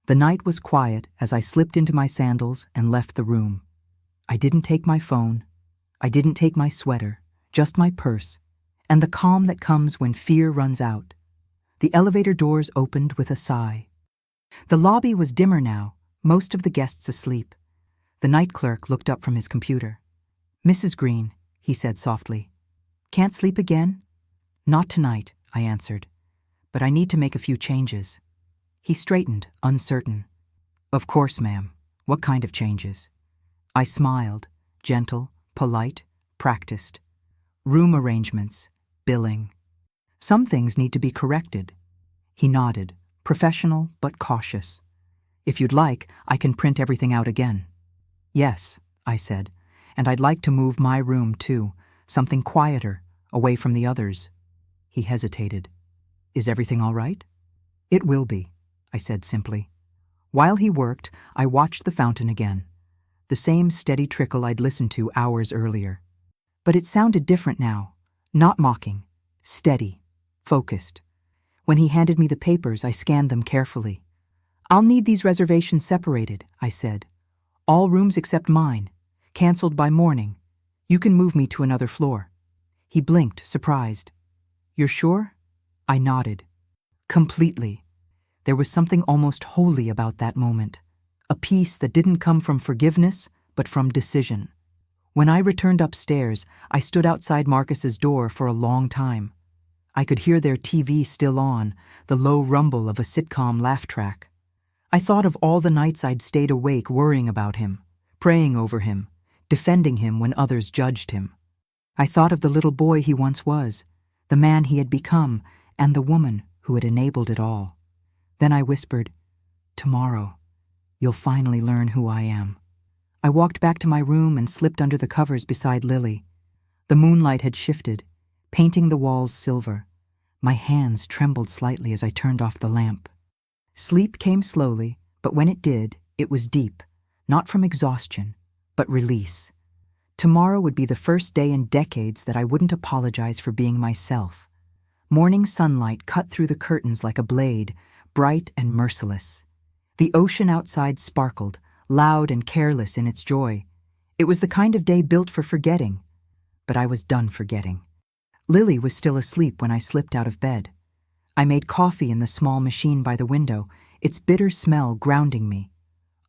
The night was quiet as I slipped into my sandals and left the room. I didn't take my phone. I didn't take my sweater, just my purse, and the calm that comes when fear runs out. The elevator doors opened with a sigh. The lobby was dimmer now, most of the guests asleep. The night clerk looked up from his computer. "Mrs. Greene," he said softly. "Can't sleep again?" "Not tonight," I answered. "But I need to make a few changes." He straightened, uncertain. "Of course, ma'am. What kind of changes?" I smiled, gentle, polite, practiced. "Room arrangements, billing. Some things need to be corrected." He nodded, professional but cautious. "If you'd like, I can print everything out again." "Yes," I said, "and I'd like to move my room too, something quieter, away from the others." He hesitated. "Is everything all right?" "It will be," I said simply. While he worked, I watched the fountain again. The same steady trickle I'd listened to hours earlier. But it sounded different now, not mocking, steady, focused. When he handed me the papers, I scanned them carefully. "I'll need these reservations separated," I said. "All rooms except mine, canceled by morning. You can move me to another floor." He blinked, surprised. "You're sure?" I nodded. Completely. There was something almost holy about that moment, a peace that didn't come from forgiveness, but from decision. When I returned upstairs, I stood outside Marcus's door for a long time. I could hear their TV still on, the low rumble of a sitcom laugh track. I thought of all the nights I'd stayed awake worrying about him, praying over him, defending him when others judged him. I thought of the little boy he once was, the man he had become, and the woman who had enabled it all. Then I whispered, "Tomorrow, you'll finally learn who I am." I walked back to my room and slipped under the covers beside Lily. The moonlight had shifted, painting the walls silver. My hands trembled slightly as I turned off the lamp. Sleep came slowly, but when it did, it was deep, not from exhaustion, but release. Tomorrow would be the first day in decades that I wouldn't apologize for being myself. Morning sunlight cut through the curtains like a blade, bright and merciless. The ocean outside sparkled, loud and careless in its joy. It was the kind of day built for forgetting. But I was done forgetting. Lily was still asleep when I slipped out of bed. I made coffee in the small machine by the window, its bitter smell grounding me.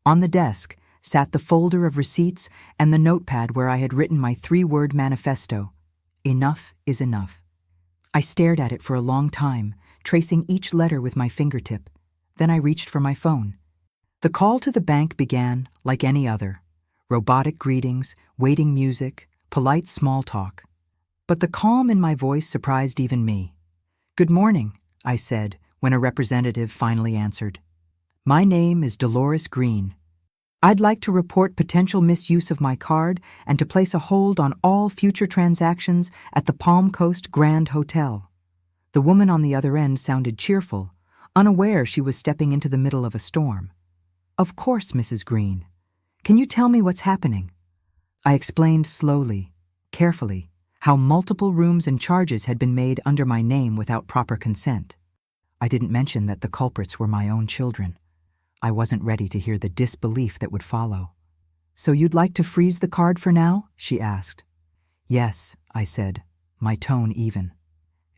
On the desk sat the folder of receipts and the notepad where I had written my 3-word manifesto. Enough is enough. I stared at it for a long time, tracing each letter with my fingertip. Then I reached for my phone. The call to the bank began like any other. Robotic greetings, waiting music, polite small talk. But the calm in my voice surprised even me. "Good morning," I said when a representative finally answered. "My name is Dolores Greene. I'd like to report potential misuse of my card and to place a hold on all future transactions at the Palm Coast Grand Hotel." The woman on the other end sounded cheerful, unaware she was stepping into the middle of a storm. "Of course, Mrs. Greene. Can you tell me what's happening?" I explained slowly, carefully, how multiple rooms and charges had been made under my name without proper consent. I didn't mention that the culprits were my own children. I wasn't ready to hear the disbelief that would follow. "So you'd like to freeze the card for now?" she asked. "Yes," I said, my tone even.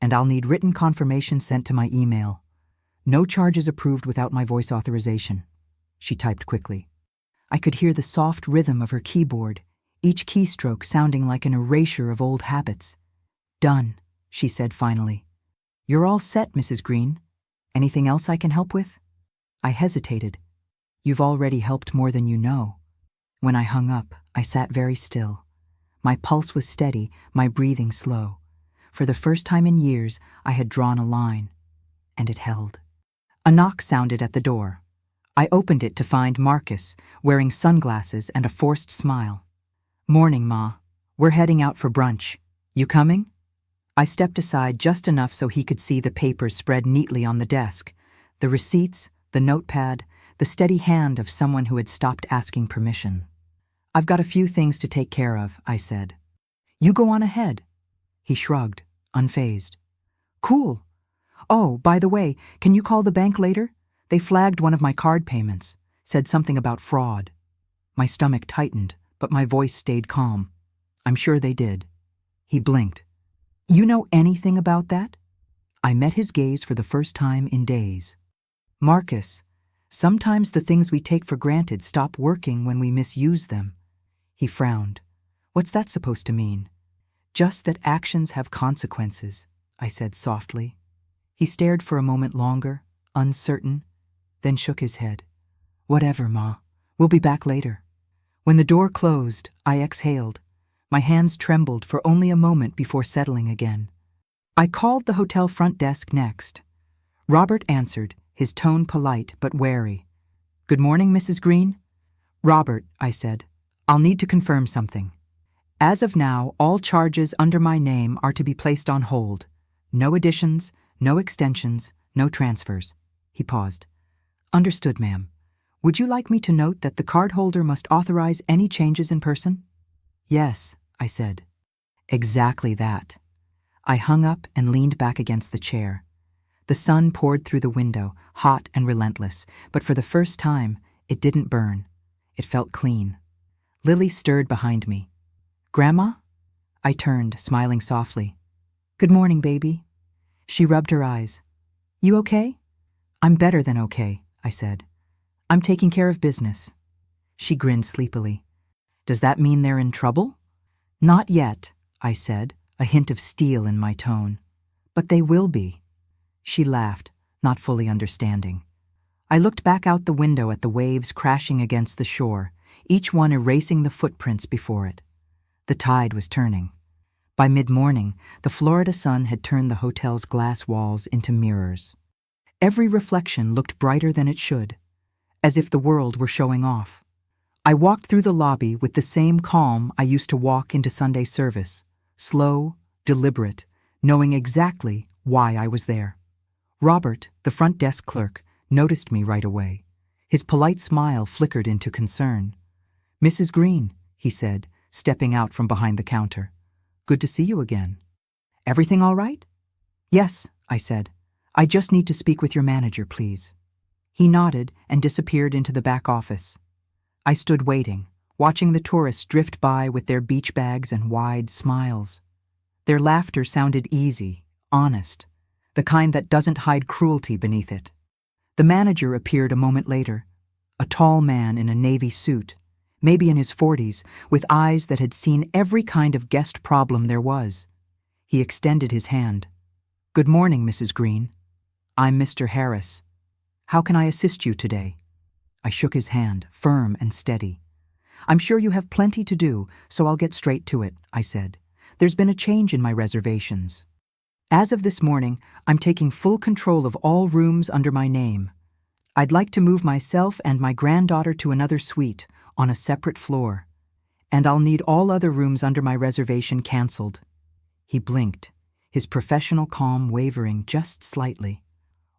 "And I'll need written confirmation sent to my email. No charges approved without my voice authorization." She typed quickly. I could hear the soft rhythm of her keyboard, each keystroke sounding like an erasure of old habits. "Done," she said finally. "You're all set, Mrs. Greene. Anything else I can help with?" I hesitated. "You've already helped more than you know." When I hung up, I sat very still. My pulse was steady, my breathing slow. For the first time in years, I had drawn a line. And it held. A knock sounded at the door. I opened it to find Marcus, wearing sunglasses and a forced smile. "Morning, Ma. We're heading out for brunch. You coming?" I stepped aside just enough so he could see the papers spread neatly on the desk. The receipts, the notepad, the steady hand of someone who had stopped asking permission. "I've got a few things to take care of," I said. "You go on ahead." He shrugged, unfazed. "Cool. Oh, by the way, can you call the bank later? They flagged one of my card payments, said something about fraud." My stomach tightened, but my voice stayed calm. "I'm sure they did." He blinked. "You know anything about that?" I met his gaze for the first time in days. "Marcus, sometimes the things we take for granted stop working when we misuse them." He frowned. "What's that supposed to mean?" "Just that actions have consequences," I said softly. He stared for a moment longer, uncertain, then shook his head. "Whatever, Ma. We'll be back later." When the door closed, I exhaled. My hands trembled for only a moment before settling again. I called the hotel front desk next. Robert answered, his tone polite but wary. "Good morning, Mrs. Greene." "Robert," I said, "I'll need to confirm something. As of now, all charges under my name are to be placed on hold. No additions, no extensions, no transfers." He paused. "Understood, ma'am. Would you like me to note that the cardholder must authorize any changes in person?" "Yes," I said. "Exactly that." I hung up and leaned back against the chair. The sun poured through the window, hot and relentless, but for the first time, it didn't burn. It felt clean. Lily stirred behind me. "Grandma?" I turned, smiling softly. "Good morning, baby." She rubbed her eyes. "You okay?" "I'm better than okay," I said. "I'm taking care of business." She grinned sleepily. "Does that mean they're in trouble?" "Not yet," I said, a hint of steel in my tone. "But they will be." She laughed, not fully understanding. I looked back out the window at the waves crashing against the shore, each one erasing the footprints before it. The tide was turning. By mid-morning, the Florida sun had turned the hotel's glass walls into mirrors. Every reflection looked brighter than it should, as if the world were showing off. I walked through the lobby with the same calm I used to walk into Sunday service, slow, deliberate, knowing exactly why I was there. Robert, the front desk clerk, noticed me right away. His polite smile flickered into concern. "Mrs. Greene," he said, stepping out from behind the counter. "Good to see you again. Everything all right?" "Yes," I said. "I just need to speak with your manager, please." He nodded and disappeared into the back office. I stood waiting, watching the tourists drift by with their beach bags and wide smiles. Their laughter sounded easy, honest, the kind that doesn't hide cruelty beneath it. The manager appeared a moment later, a tall man in a navy suit, maybe in his 40s, with eyes that had seen every kind of guest problem there was. He extended his hand. "Good morning, Mrs. Greene. I'm Mr. Harris. How can I assist you today?" I shook his hand, firm and steady. "I'm sure you have plenty to do, so I'll get straight to it," I said. "There's been a change in my reservations. As of this morning, I'm taking full control of all rooms under my name. I'd like to move myself and my granddaughter to another suite on a separate floor, and I'll need all other rooms under my reservation canceled." He blinked, his professional calm wavering just slightly.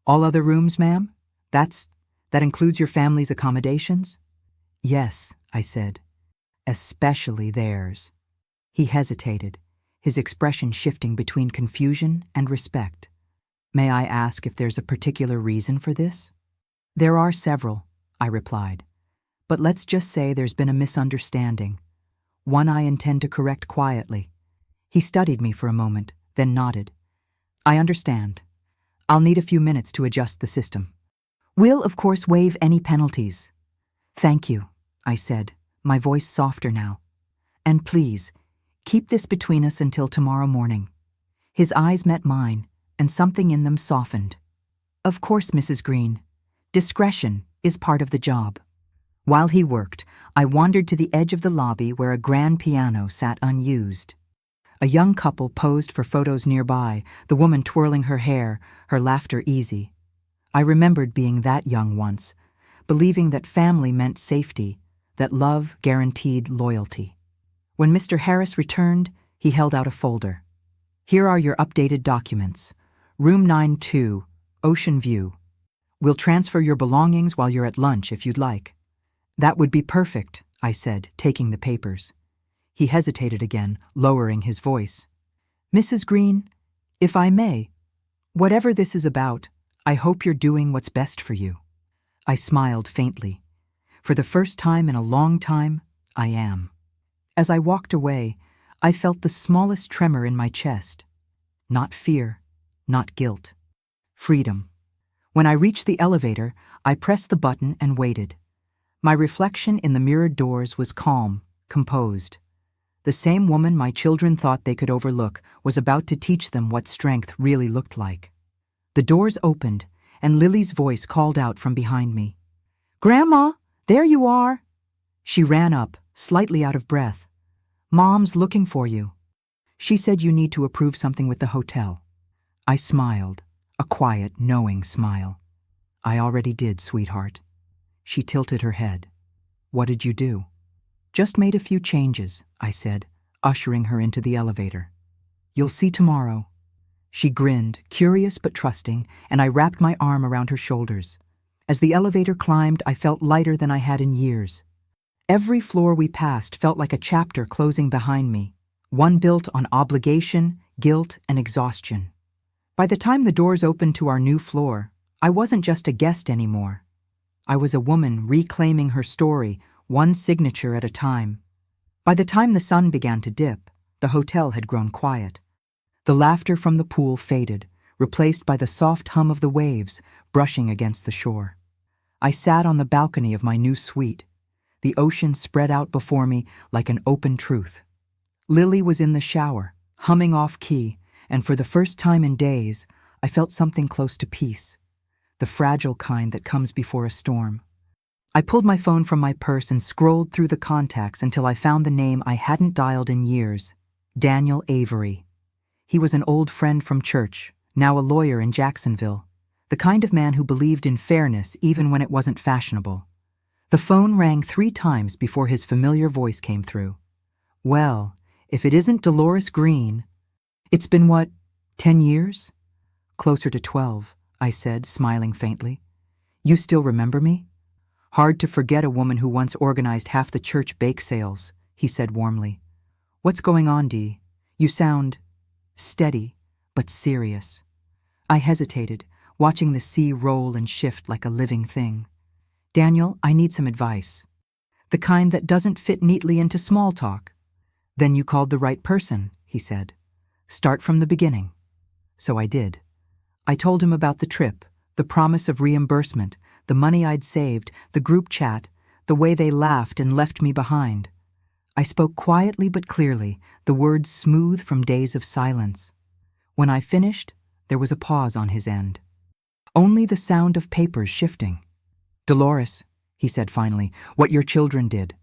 "All other rooms, ma'am? That includes your family's accommodations?" "Yes," I said. "Especially theirs." He hesitated, his expression shifting between confusion and respect. "May I ask if there's a particular reason for this?" "There are several," I replied. "But let's just say there's been a misunderstanding, one I intend to correct quietly." He studied me for a moment, then nodded. "I understand. I'll need a few minutes to adjust the system. We'll, of course, waive any penalties." "Thank you," I said, my voice softer now. "And please, keep this between us until tomorrow morning." His eyes met mine, and something in them softened. "Of course, Mrs. Greene. Discretion is part of the job." While he worked, I wandered to the edge of the lobby where a grand piano sat unused. A young couple posed for photos nearby, the woman twirling her hair, her laughter easy. I remembered being that young once, believing that family meant safety, that love guaranteed loyalty. When Mr. Harris returned, he held out a folder. "Here are your updated documents. Room 92, Ocean View. We'll transfer your belongings while you're at lunch if you'd like." "That would be perfect," I said, taking the papers. He hesitated again, lowering his voice. "Mrs. Greene, if I may, whatever this is about, I hope you're doing what's best for you." I smiled faintly. For the first time in a long time, I am. As I walked away, I felt the smallest tremor in my chest. Not fear, not guilt. Freedom. When I reached the elevator, I pressed the button and waited. My reflection in the mirrored doors was calm, composed. The same woman my children thought they could overlook was about to teach them what strength really looked like. The doors opened, and Lily's voice called out from behind me. "Grandma, there you are!" She ran up, slightly out of breath. "Mom's looking for you. She said you need to approve something with the hotel." I smiled, a quiet, knowing smile. "I already did, sweetheart." She tilted her head. "What did you do?" "Just made a few changes," I said, ushering her into the elevator. "You'll see tomorrow." She grinned, curious but trusting, and I wrapped my arm around her shoulders. As the elevator climbed, I felt lighter than I had in years. Every floor we passed felt like a chapter closing behind me, one built on obligation, guilt, and exhaustion. By the time the doors opened to our new floor, I wasn't just a guest anymore. I was a woman reclaiming her story, one signature at a time. By the time the sun began to dip, the hotel had grown quiet. The laughter from the pool faded, replaced by the soft hum of the waves brushing against the shore. I sat on the balcony of my new suite. The ocean spread out before me like an open truth. Lily was in the shower, humming off-key, and for the first time in days, I felt something close to peace, the fragile kind that comes before a storm. I pulled my phone from my purse and scrolled through the contacts until I found the name I hadn't dialed in years, Daniel Avery. He was an old friend from church, now a lawyer in Jacksonville, The kind of man who believed in fairness even when it wasn't fashionable. The phone rang 3 times before his familiar voice came through. Well, if it isn't Dolores Greene. It's been what, 10 years? Closer to 12, I said, smiling faintly. You still remember me? Hard to forget a woman who once organized half the church bake sales, he said warmly. What's going on, Dee? You sound steady, but serious. I hesitated, watching the sea roll and shift like a living thing. Daniel, I need some advice. The kind that doesn't fit neatly into small talk. Then you called the right person, he said. Start from the beginning. So I did. I told him about the trip, the promise of reimbursement, the money I'd saved, the group chat, the way they laughed and left me behind. I spoke quietly but clearly, the words smooth from days of silence. When I finished, there was a pause on his end. Only the sound of papers shifting. Dolores, he said finally, what your children did.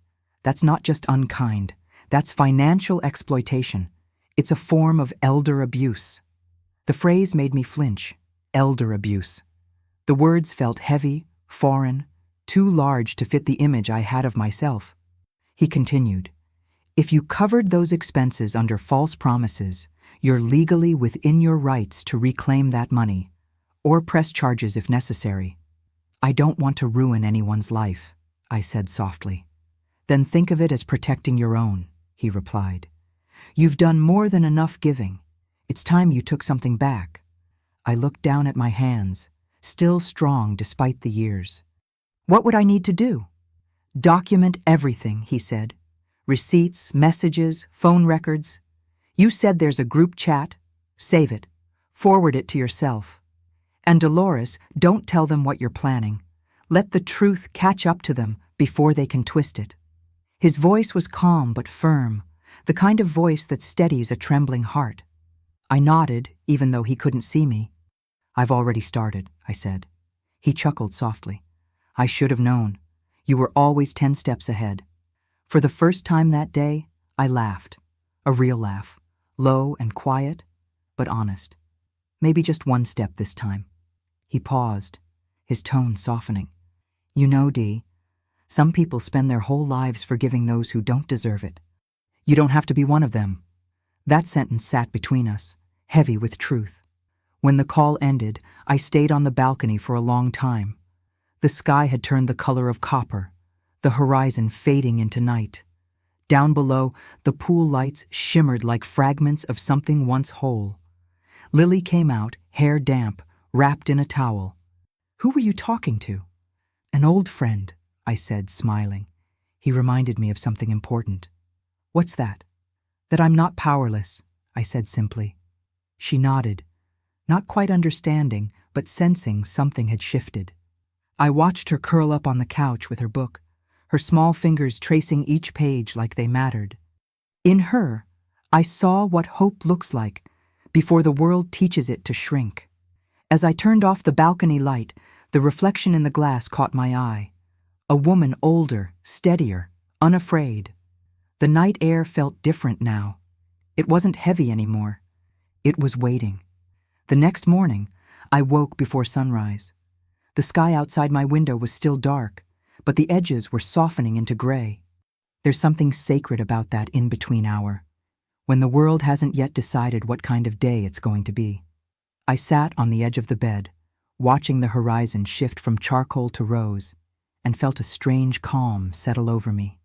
That's not just unkind. That's financial exploitation. It's a form of elder abuse. The phrase made me flinch. Elder abuse. The words felt heavy, foreign, too large to fit the image I had of myself. He continued, if you covered those expenses under false promises, you're legally within your rights to reclaim that money, or press charges if necessary. I don't want to ruin anyone's life, I said softly. Then think of it as protecting your own, he replied. You've done more than enough giving. It's time you took something back. I looked down at my hands, still strong despite the years. What would I need to do? Document everything, he said. Receipts, messages, phone records. You said there's a group chat. Save it. Forward it to yourself. And Dolores, don't tell them what you're planning. Let the truth catch up to them before they can twist it. His voice was calm but firm, the kind of voice that steadies a trembling heart. I nodded, even though he couldn't see me. I've already started, I said. He chuckled softly. I should have known. You were always 10 steps ahead. For the first time that day, I laughed. A real laugh. Low and quiet, but honest. Maybe just 1 step this time. He paused, his tone softening. You know, Dee, some people spend their whole lives forgiving those who don't deserve it. You don't have to be one of them. That sentence sat between us, heavy with truth. When the call ended, I stayed on the balcony for a long time. The sky had turned the color of copper, the horizon fading into night. Down below, the pool lights shimmered like fragments of something once whole. Lily came out, hair damp, wrapped in a towel. Who were you talking to? An old friend, I said, smiling. He reminded me of something important. What's that? That I'm not powerless, I said simply. She nodded, not quite understanding, but sensing something had shifted. I watched her curl up on the couch with her book, her small fingers tracing each page like they mattered. In her, I saw what hope looks like before the world teaches it to shrink. As I turned off the balcony light, the reflection in the glass caught my eye. A woman older, steadier, unafraid. The night air felt different now. It wasn't heavy anymore. It was waiting. The next morning, I woke before sunrise. The sky outside my window was still dark, but the edges were softening into gray. There's something sacred about that in-between hour, when the world hasn't yet decided what kind of day it's going to be. I sat on the edge of the bed, watching the horizon shift from charcoal to rose, and felt a strange calm settle over me.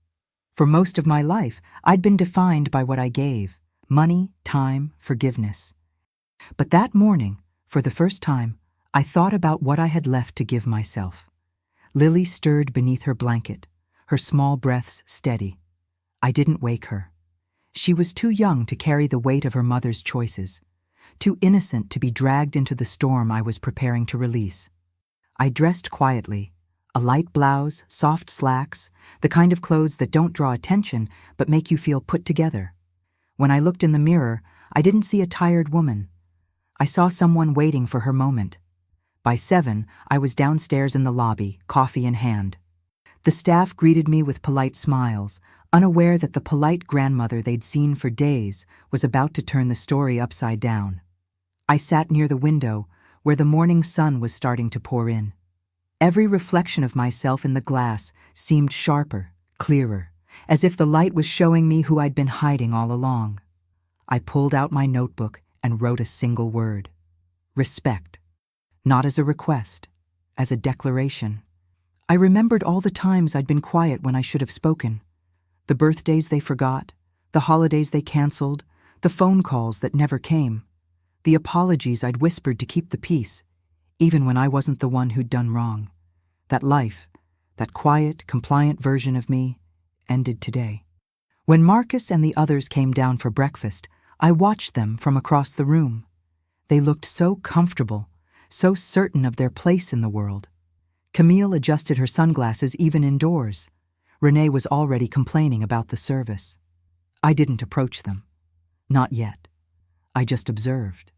For most of my life, I'd been defined by what I gave: money, time, forgiveness. But that morning, for the first time, I thought about what I had left to give myself. Lily stirred beneath her blanket, her small breaths steady. I didn't wake her. She was too young to carry the weight of her mother's choices, too innocent to be dragged into the storm I was preparing to release. I dressed quietly, a light blouse, soft slacks, the kind of clothes that don't draw attention but make you feel put together. When I looked in the mirror, I didn't see a tired woman. I saw someone waiting for her moment. By 7, I was downstairs in the lobby, coffee in hand. The staff greeted me with polite smiles, unaware that the polite grandmother they'd seen for days was about to turn the story upside down. I sat near the window, where the morning sun was starting to pour in. Every reflection of myself in the glass seemed sharper, clearer, as if the light was showing me who I'd been hiding all along. I pulled out my notebook and wrote a single word: respect. Not as a request, as a declaration. I remembered all the times I'd been quiet when I should have spoken. The birthdays they forgot, the holidays they canceled, the phone calls that never came, the apologies I'd whispered to keep the peace, even when I wasn't the one who'd done wrong. That life, that quiet, compliant version of me, ended today. When Marcus and the others came down for breakfast, I watched them from across the room. They looked so comfortable, so certain of their place in the world. Camille adjusted her sunglasses even indoors. Renee was already complaining about the service. I didn't approach them. Not yet. I just observed.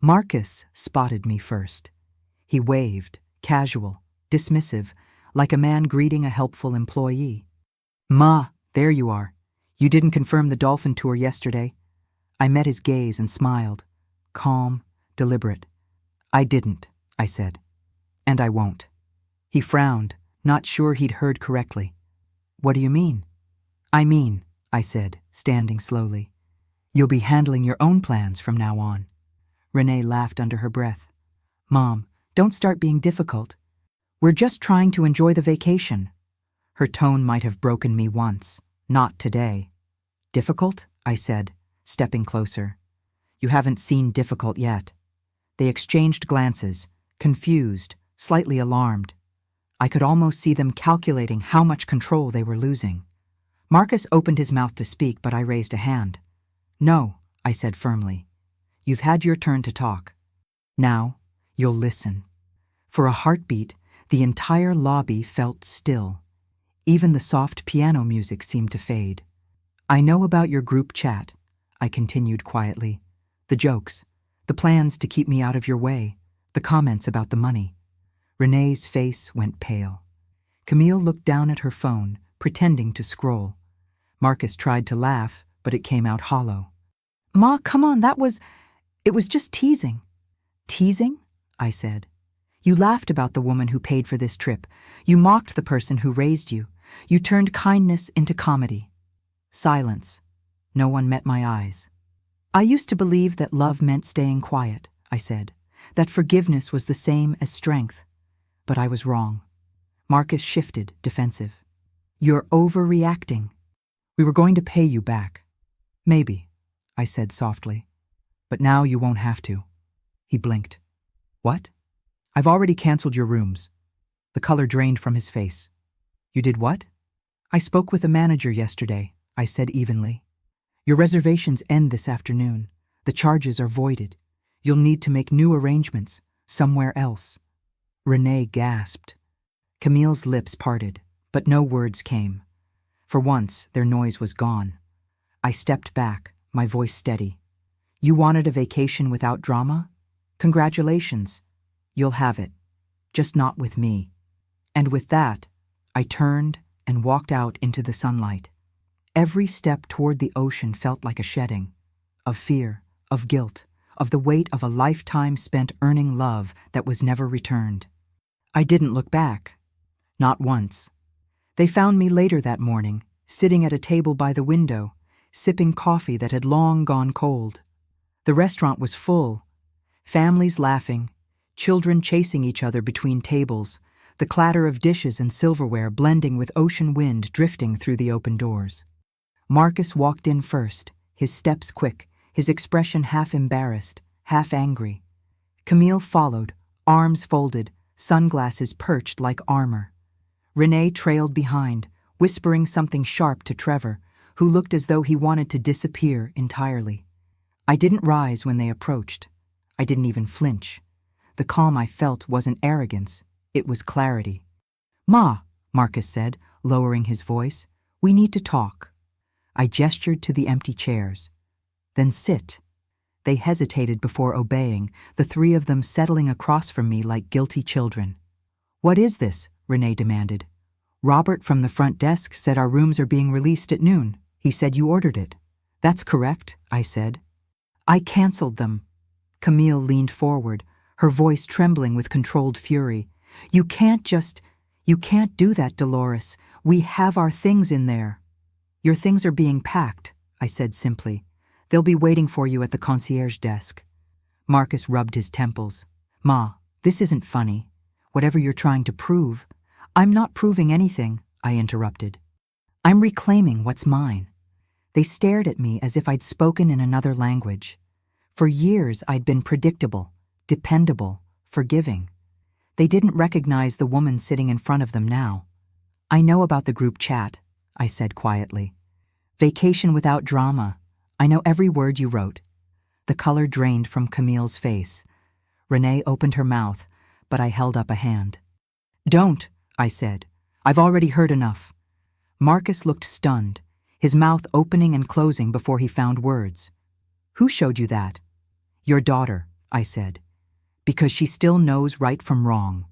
Marcus spotted me first. He waved, casual, dismissive, like a man greeting a helpful employee. "Ma, there you are. You didn't confirm the dolphin tour yesterday." I met his gaze and smiled, calm, deliberate. "I didn't," I said. "And I won't." He frowned, not sure he'd heard correctly. "What do you mean?" "I mean," I said, standing slowly, "you'll be handling your own plans from now on." Renee laughed under her breath. "Mom, don't start being difficult. We're just trying to enjoy the vacation." Her tone might have broken me once, not today. "Difficult?" I said, stepping closer. "You haven't seen difficult yet." They exchanged glances, confused, slightly alarmed. I could almost see them calculating how much control they were losing. Marcus opened his mouth to speak, but I raised a hand. "No," I said firmly. "You've had your turn to talk. Now, you'll listen." For a heartbeat, the entire lobby felt still. Even the soft piano music seemed to fade. "I know about your group chat," I continued quietly. "The jokes, the plans to keep me out of your way, the comments about the money." Renee's face went pale. Camille looked down at her phone, pretending to scroll. Marcus tried to laugh, but it came out hollow. "Ma, come on, it was just teasing." "Teasing?" I said. "You laughed about the woman who paid for this trip. You mocked the person who raised you. You turned kindness into comedy." Silence. No one met my eyes. "I used to believe that love meant staying quiet," I said, "that forgiveness was the same as strength. But I was wrong." Marcus shifted, defensive. "You're overreacting. We were going to pay you back." "Maybe," I said softly. "But now you won't have to." He blinked. "What?" "I've already canceled your rooms." The color drained from his face. "You did what?" "I spoke with the manager yesterday," I said evenly. "Your reservations end this afternoon. The charges are voided. You'll need to make new arrangements, somewhere else." Renee gasped. Camille's lips parted, but no words came. For once, their noise was gone. I stepped back, my voice steady. "You wanted a vacation without drama? Congratulations. You'll have it. Just not with me." And with that, I turned and walked out into the sunlight. Every step toward the ocean felt like a shedding, of fear, of guilt, of the weight of a lifetime spent earning love that was never returned. I didn't look back. Not once. They found me later that morning, sitting at a table by the window, sipping coffee that had long gone cold. The restaurant was full. Families laughing, children chasing each other between tables, the clatter of dishes and silverware blending with ocean wind drifting through the open doors. Marcus walked in first, his steps quick, his expression half embarrassed, half angry. Camille followed, arms folded, sunglasses perched like armor. Renee trailed behind, whispering something sharp to Trevor, who looked as though he wanted to disappear entirely. I didn't rise when they approached. I didn't even flinch. The calm I felt wasn't arrogance, it was clarity. "Ma," Marcus said, lowering his voice, "we need to talk." I gestured to the empty chairs. "Then sit." They hesitated before obeying, the three of them settling across from me like guilty children. "What is this?" Renee demanded. "Robert from the front desk said our rooms are being released at noon. He said you ordered it." "That's correct," I said. "I canceled them." Camille leaned forward, her voice trembling with controlled fury. You can't do that, Dolores. We have our things in there." "Your things are being packed," I said simply. "They'll be waiting for you at the concierge desk." Marcus rubbed his temples. "Ma, this isn't funny. Whatever you're trying to prove." "I'm not proving anything," I interrupted. "I'm reclaiming what's mine." They stared at me as if I'd spoken in another language. For years I'd been predictable, dependable, forgiving. They didn't recognize the woman sitting in front of them now. "I know about the group chat," I said quietly. "Vacation without drama. I know every word you wrote." The color drained from Camille's face. Renee opened her mouth, but I held up a hand. "Don't," I said. "I've already heard enough." Marcus looked stunned, his mouth opening and closing before he found words. "Who showed you that?" "Your daughter," I said. "Because she still knows right from wrong."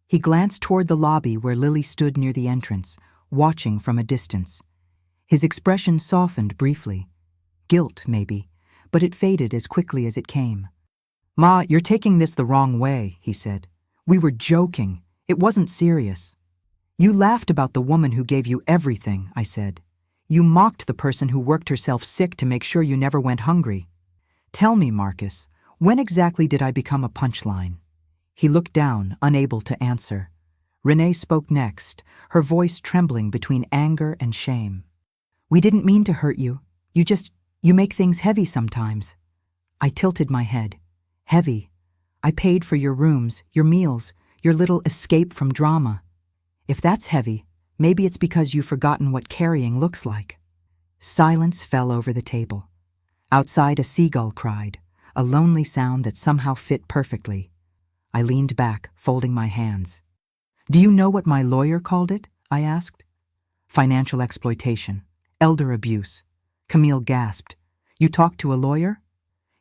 He glanced toward the lobby where Lily stood near the entrance, watching from a distance. His expression softened briefly. Guilt, maybe, but it faded as quickly as it came. "Ma, you're taking this the wrong way," he said. "We were joking. It wasn't serious." "You laughed about the woman who gave you everything," I said. "You mocked the person who worked herself sick to make sure you never went hungry." "Tell me, Marcus, when exactly did I become a punchline?" He looked down, unable to answer. Renee spoke next, her voice trembling between anger and shame. "We didn't mean to hurt you. You make things heavy sometimes." I tilted my head. "Heavy. I paid for your rooms, your meals, your little escape from drama. If that's heavy, maybe it's because you've forgotten what carrying looks like." Silence fell over the table. Outside, a seagull cried, a lonely sound that somehow fit perfectly. I leaned back, folding my hands. "Do you know what my lawyer called it?" I asked. "Financial exploitation. Elder abuse." Camille gasped. "You talked to a lawyer?"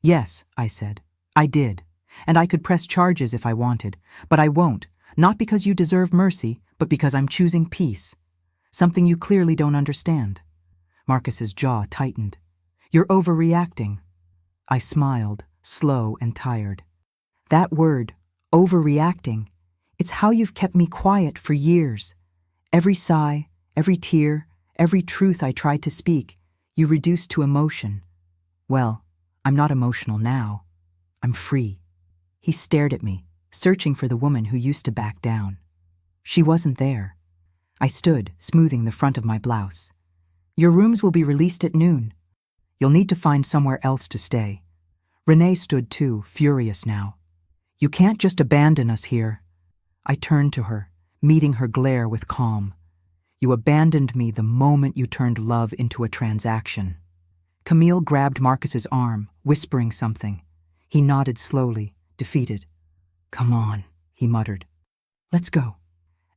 "Yes," I said. "I did. And I could press charges if I wanted. But I won't, not because you deserve mercy, but because I'm choosing peace. Something you clearly don't understand." Marcus's jaw tightened. "You're overreacting." I smiled, slow and tired. That word, overreacting, it's how you've kept me quiet for years. Every sigh, every tear, every truth I tried to speak, you reduced to emotion. Well, I'm not emotional now. I'm free. He stared at me, searching for the woman who used to back down. She wasn't there. I stood, smoothing the front of my blouse. "Your rooms will be released at noon. You'll need to find somewhere else to stay." Renee stood too, furious now. "You can't just abandon us here." I turned to her, meeting her glare with calm. "You abandoned me the moment you turned love into a transaction." Camille grabbed Marcus's arm, whispering something. He nodded slowly, defeated. "Come on," he muttered. "Let's go."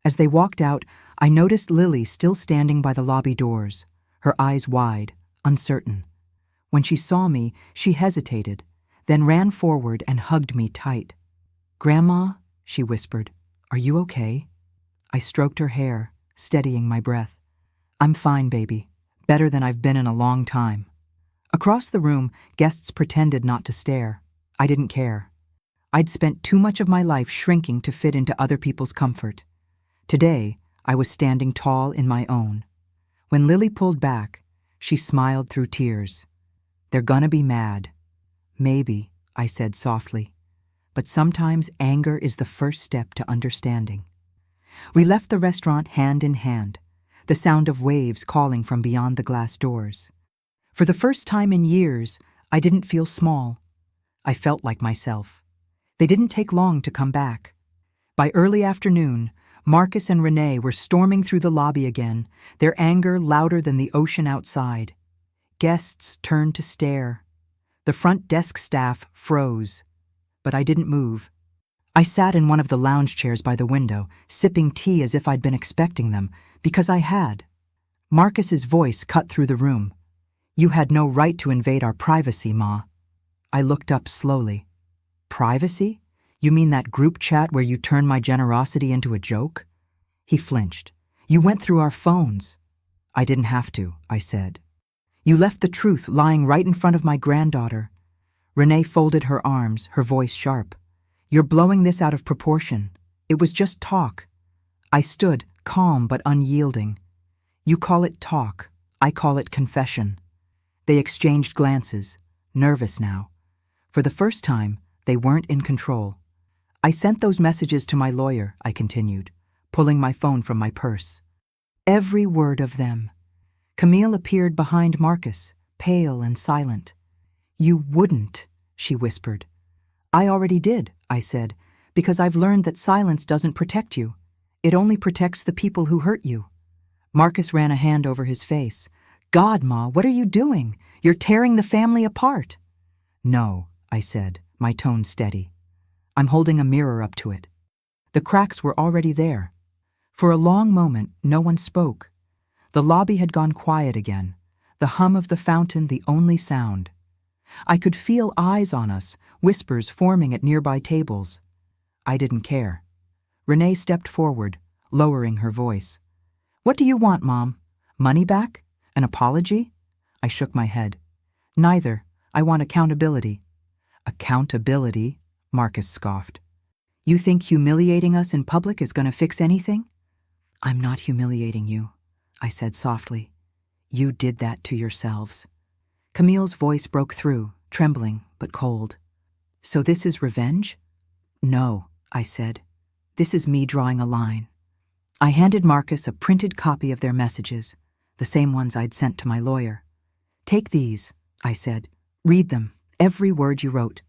As they walked out, I noticed Lily still standing by the lobby doors, her eyes wide, uncertain. When she saw me, she hesitated, then ran forward and hugged me tight. "Grandma," she whispered, "are you okay?" I stroked her hair, steadying my breath. "I'm fine, baby. Better than I've been in a long time." Across the room, guests pretended not to stare. I didn't care. I'd spent too much of my life shrinking to fit into other people's comfort. Today, I was standing tall in my own. When Lily pulled back, she smiled through tears. "They're gonna be mad." "Maybe," I said softly. "But sometimes anger is the first step to understanding." We left the restaurant hand in hand, the sound of waves calling from beyond the glass doors. For the first time in years, I didn't feel small. I felt like myself. They didn't take long to come back. By early afternoon, Marcus and Renee were storming through the lobby again, their anger louder than the ocean outside. Guests turned to stare. The front desk staff froze. But I didn't move. I sat in one of the lounge chairs by the window, sipping tea as if I'd been expecting them, because I had. Marcus's voice cut through the room. "You had no right to invade our privacy, Ma." I looked up slowly. "Privacy? You mean that group chat where you turned my generosity into a joke?" He flinched. "You went through our phones." "I didn't have to," I said. "You left the truth lying right in front of my granddaughter." Renee folded her arms, her voice sharp. You're blowing this out of proportion. It was just talk. I stood, calm but unyielding. You call it talk. I call it confession. They exchanged glances, nervous now. For the first time, they weren't in control. I sent those messages to my lawyer, I continued, pulling my phone from my purse. Every word of them. Camille appeared behind Marcus, pale and silent. You wouldn't, she whispered. I already did, I said, because I've learned that silence doesn't protect you. It only protects the people who hurt you. Marcus ran a hand over his face. God, Ma, what are you doing? You're tearing the family apart. No, I said, my tone steady. I'm holding a mirror up to it. The cracks were already there. For a long moment, no one spoke. The lobby had gone quiet again, the hum of the fountain the only sound. I could feel eyes on us, whispers forming at nearby tables. I didn't care. Renee stepped forward, lowering her voice. What do you want, Mom? Money back? An apology? I shook my head. Neither. I want accountability. Accountability? Marcus scoffed. You think humiliating us in public is going to fix anything? I'm not humiliating you, I said softly. You did that to yourselves. Camille's voice broke through, trembling but cold. So this is revenge? No, I said. This is me drawing a line. I handed Marcus a printed copy of their messages, the same ones I'd sent to my lawyer. Take these, I said. Read them, every word you wrote.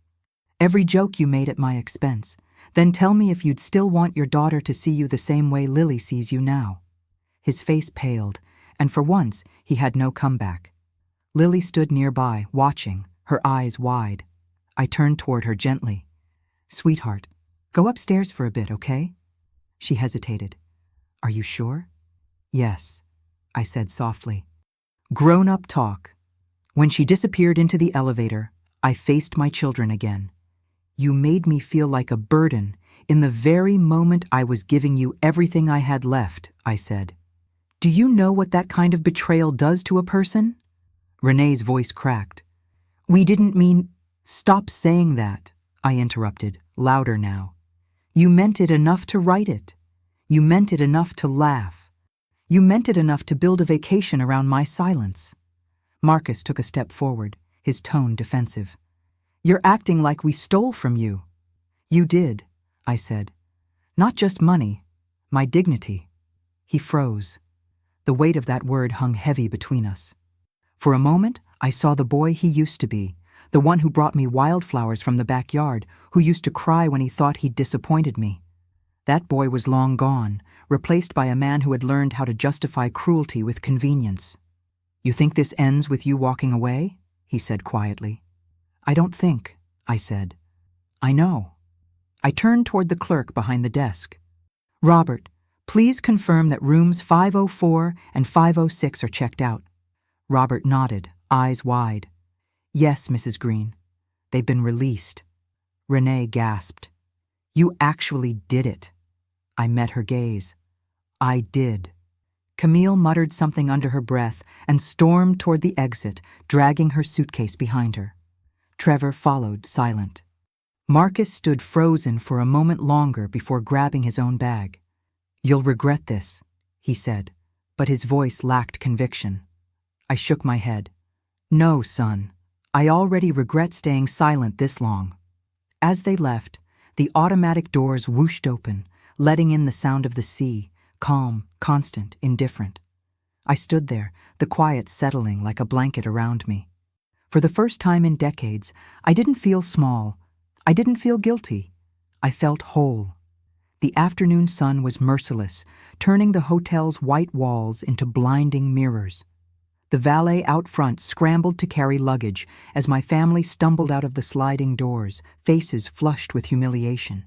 Every joke you made at my expense. Then tell me if you'd still want your daughter to see you the same way Lily sees you now. His face paled, and for once he had no comeback. Lily stood nearby, watching, her eyes wide. I turned toward her gently. Sweetheart, go upstairs for a bit, okay? She hesitated. Are you sure? Yes, I said softly. Grown-up talk. When she disappeared into the elevator, I faced my children again. You made me feel like a burden in the very moment I was giving you everything I had left, I said. Do you know what that kind of betrayal does to a person? Renee's voice cracked. We didn't mean... Stop saying that, I interrupted, louder now. You meant it enough to write it. You meant it enough to laugh. You meant it enough to build a vacation around my silence. Marcus took a step forward, his tone defensive. You're acting like we stole from you. You did, I said. Not just money, my dignity. He froze. The weight of that word hung heavy between us. For a moment, I saw the boy he used to be, the one who brought me wildflowers from the backyard, who used to cry when he thought he'd disappointed me. That boy was long gone, replaced by a man who had learned how to justify cruelty with convenience. You think this ends with you walking away? He said quietly. I don't think, I said. I know. I turned toward the clerk behind the desk. Robert, please confirm that rooms 504 and 506 are checked out. Robert nodded, eyes wide. Yes, Mrs. Greene. They've been released. Renee gasped. You actually did it. I met her gaze. I did. Camille muttered something under her breath and stormed toward the exit, dragging her suitcase behind her. Trevor followed, silent. Marcus stood frozen for a moment longer before grabbing his own bag. You'll regret this, he said, but his voice lacked conviction. I shook my head. No, son. I already regret staying silent this long. As they left, the automatic doors whooshed open, letting in the sound of the sea, calm, constant, indifferent. I stood there, the quiet settling like a blanket around me. For the first time in decades, I didn't feel small. I didn't feel guilty. I felt whole. The afternoon sun was merciless, turning the hotel's white walls into blinding mirrors. The valet out front scrambled to carry luggage as my family stumbled out of the sliding doors, faces flushed with humiliation.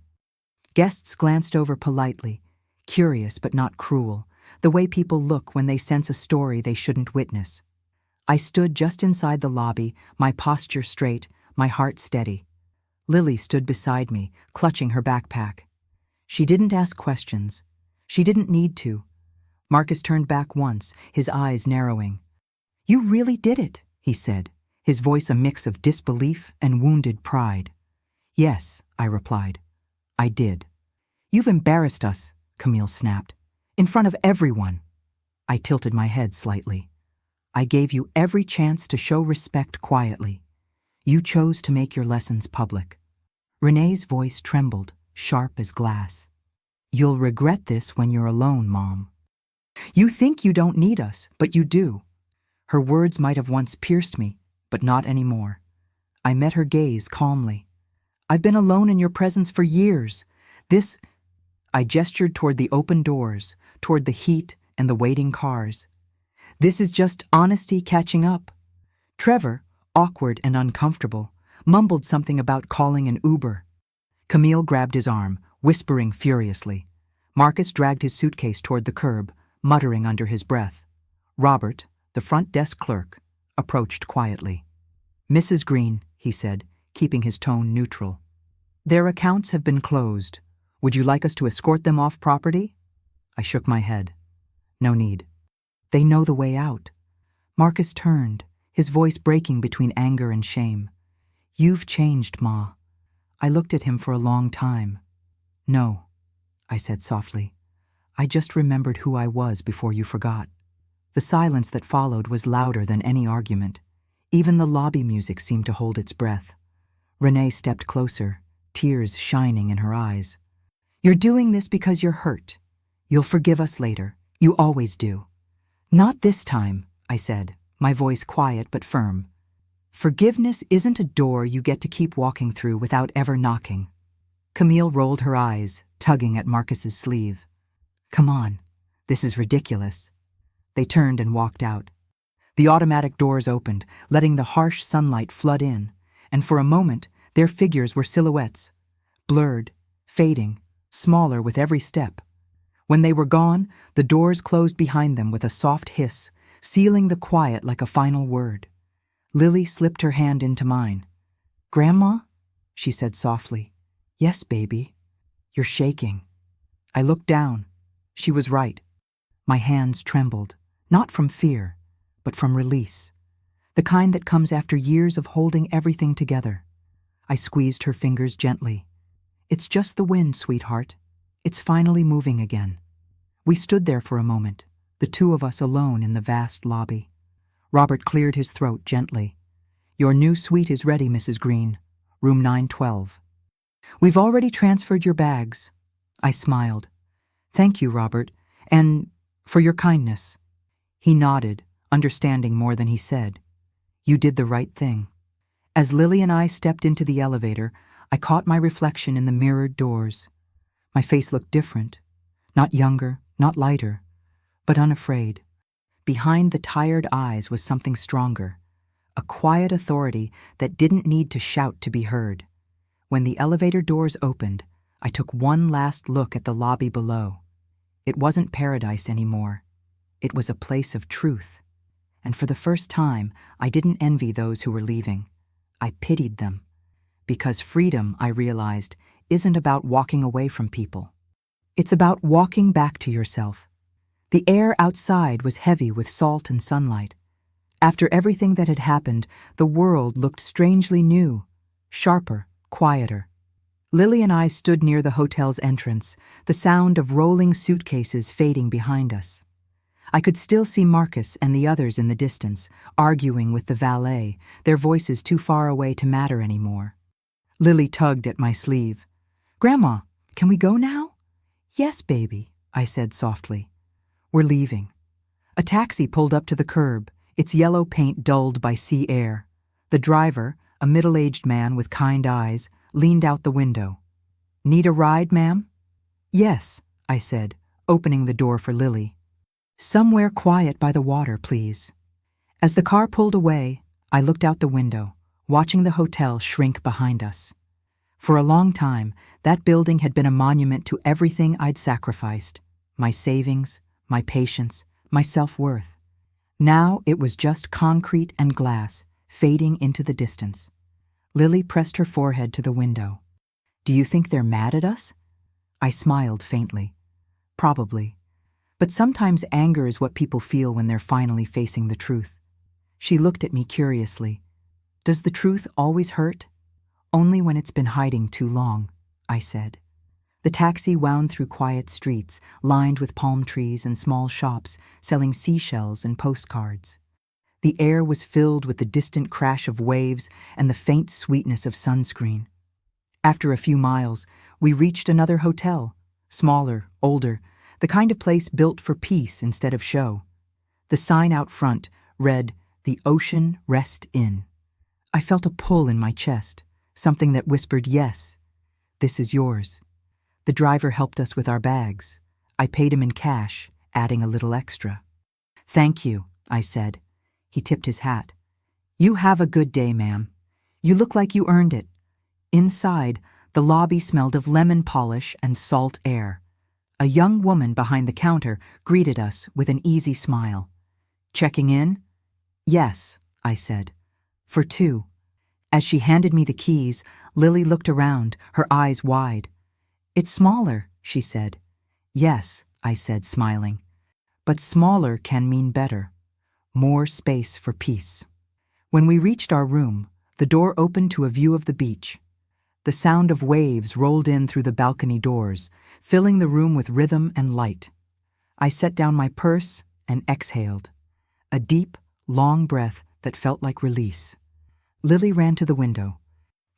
Guests glanced over politely, curious but not cruel, the way people look when they sense a story they shouldn't witness. I stood just inside the lobby, my posture straight, my heart steady. Lily stood beside me, clutching her backpack. She didn't ask questions. She didn't need to. Marcus turned back once, his eyes narrowing. You really did it, he said, his voice a mix of disbelief and wounded pride. Yes, I replied. I did. You've embarrassed us, Camille snapped. In front of everyone. I tilted my head slightly. I gave you every chance to show respect quietly. You chose to make your lessons public. Renee's voice trembled, sharp as glass. You'll regret this when you're alone, Mom. You think you don't need us, but you do. Her words might have once pierced me, but not anymore. I met her gaze calmly. I've been alone in your presence for years. I gestured toward the open doors, toward the heat and the waiting cars. This is just honesty catching up. Trevor, awkward and uncomfortable, mumbled something about calling an Uber. Camille grabbed his arm, whispering furiously. Marcus dragged his suitcase toward the curb, muttering under his breath. Robert, the front desk clerk, approached quietly. Mrs. Greene, he said, keeping his tone neutral. Their accounts have been closed. Would you like us to escort them off property? I shook my head. No need. They know the way out. Marcus turned, his voice breaking between anger and shame. You've changed, Ma. I looked at him for a long time. No, I said softly. I just remembered who I was before you forgot. The silence that followed was louder than any argument. Even the lobby music seemed to hold its breath. Renee stepped closer, tears shining in her eyes. You're doing this because you're hurt. You'll forgive us later. You always do. Not this time, I said, my voice quiet but firm. Forgiveness isn't a door you get to keep walking through without ever knocking. Camille rolled her eyes, tugging at Marcus's sleeve. Come on, this is ridiculous. They turned and walked out. The automatic doors opened, letting the harsh sunlight flood in, and for a moment their figures were silhouettes, blurred, fading, smaller with every step. When they were gone, the doors closed behind them with a soft hiss, sealing the quiet like a final word. Lily slipped her hand into mine. Grandma? She said softly. Yes, baby. You're shaking. I looked down. She was right. My hands trembled, not from fear, but from release. The kind that comes after years of holding everything together. I squeezed her fingers gently. It's just the wind, sweetheart. It's finally moving again. We stood there for a moment, the two of us alone in the vast lobby. Robert cleared his throat gently. Your new suite is ready, Mrs. Greene. Room 912. We've already transferred your bags. I smiled. Thank you, Robert, and for your kindness. He nodded, understanding more than he said. You did the right thing. As Lily and I stepped into the elevator, I caught my reflection in the mirrored doors. My face looked different. Not younger, not lighter, but unafraid. Behind the tired eyes was something stronger, a quiet authority that didn't need to shout to be heard. When the elevator doors opened, I took one last look at the lobby below. It wasn't paradise anymore. It was a place of truth. And for the first time, I didn't envy those who were leaving. I pitied them. Because freedom, I realized, isn't about walking away from people. It's about walking back to yourself. The air outside was heavy with salt and sunlight. After everything that had happened, the world looked strangely new, sharper, quieter. Lily and I stood near the hotel's entrance, the sound of rolling suitcases fading behind us. I could still see Marcus and the others in the distance, arguing with the valet, their voices too far away to matter anymore. Lily tugged at my sleeve. Grandma, can we go now? Yes, baby, I said softly. We're leaving. A taxi pulled up to the curb, its yellow paint dulled by sea air. The driver, a middle-aged man with kind eyes, leaned out the window. Need a ride, ma'am? Yes, I said, opening the door for Lily. Somewhere quiet by the water, please. As the car pulled away, I looked out the window, watching the hotel shrink behind us. For a long time, that building had been a monument to everything I'd sacrificed, my savings, my patience, my self-worth. Now it was just concrete and glass, fading into the distance. Lily pressed her forehead to the window. Do you think they're mad at us? I smiled faintly. Probably. But sometimes anger is what people feel when they're finally facing the truth. She looked at me curiously. Does the truth always hurt? Only when it's been hiding too long, I said. The taxi wound through quiet streets, lined with palm trees and small shops selling seashells and postcards. The air was filled with the distant crash of waves and the faint sweetness of sunscreen. After a few miles, we reached another hotel, smaller, older, the kind of place built for peace instead of show. The sign out front read, "The Ocean Rest Inn." I felt a pull in my chest, something that whispered, "Yes, this is yours." The driver helped us with our bags. I paid him in cash, adding a little extra. "Thank you," I said. He tipped his hat. "You have a good day, ma'am. You look like you earned it." Inside, the lobby smelled of lemon polish and salt air. A young woman behind the counter greeted us with an easy smile. "Checking in?" "Yes," I said. "For two." As she handed me the keys, Lily looked around, her eyes wide. "It's smaller," she said. "Yes," I said, smiling. "But smaller can mean better. More space for peace." When we reached our room, the door opened to a view of the beach. The sound of waves rolled in through the balcony doors, filling the room with rhythm and light. I set down my purse and exhaled. A deep, long breath that felt like release. Lily ran to the window.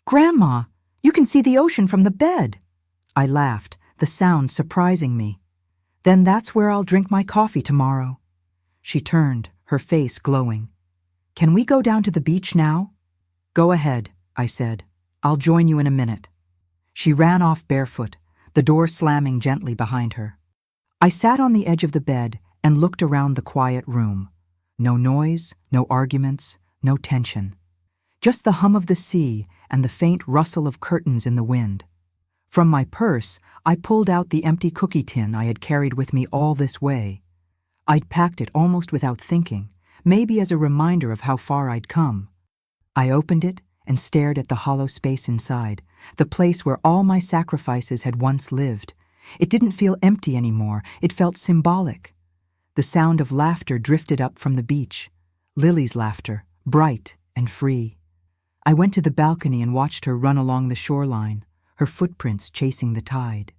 "Grandma, you can see the ocean from the bed." I laughed, the sound surprising me. "Then that's where I'll drink my coffee tomorrow." She turned, her face glowing. "Can we go down to the beach now?" "Go ahead," I said. "I'll join you in a minute." She ran off barefoot, the door slamming gently behind her. I sat on the edge of the bed and looked around the quiet room. No noise, no arguments, no tension. Just the hum of the sea and the faint rustle of curtains in the wind. From my purse, I pulled out the empty cookie tin I had carried with me all this way. I'd packed it almost without thinking, maybe as a reminder of how far I'd come. I opened it and stared at the hollow space inside, the place where all my sacrifices had once lived. It didn't feel empty anymore, it felt symbolic. The sound of laughter drifted up from the beach, Lily's laughter, bright and free. I went to the balcony and watched her run along the shoreline, her footprints chasing the tide.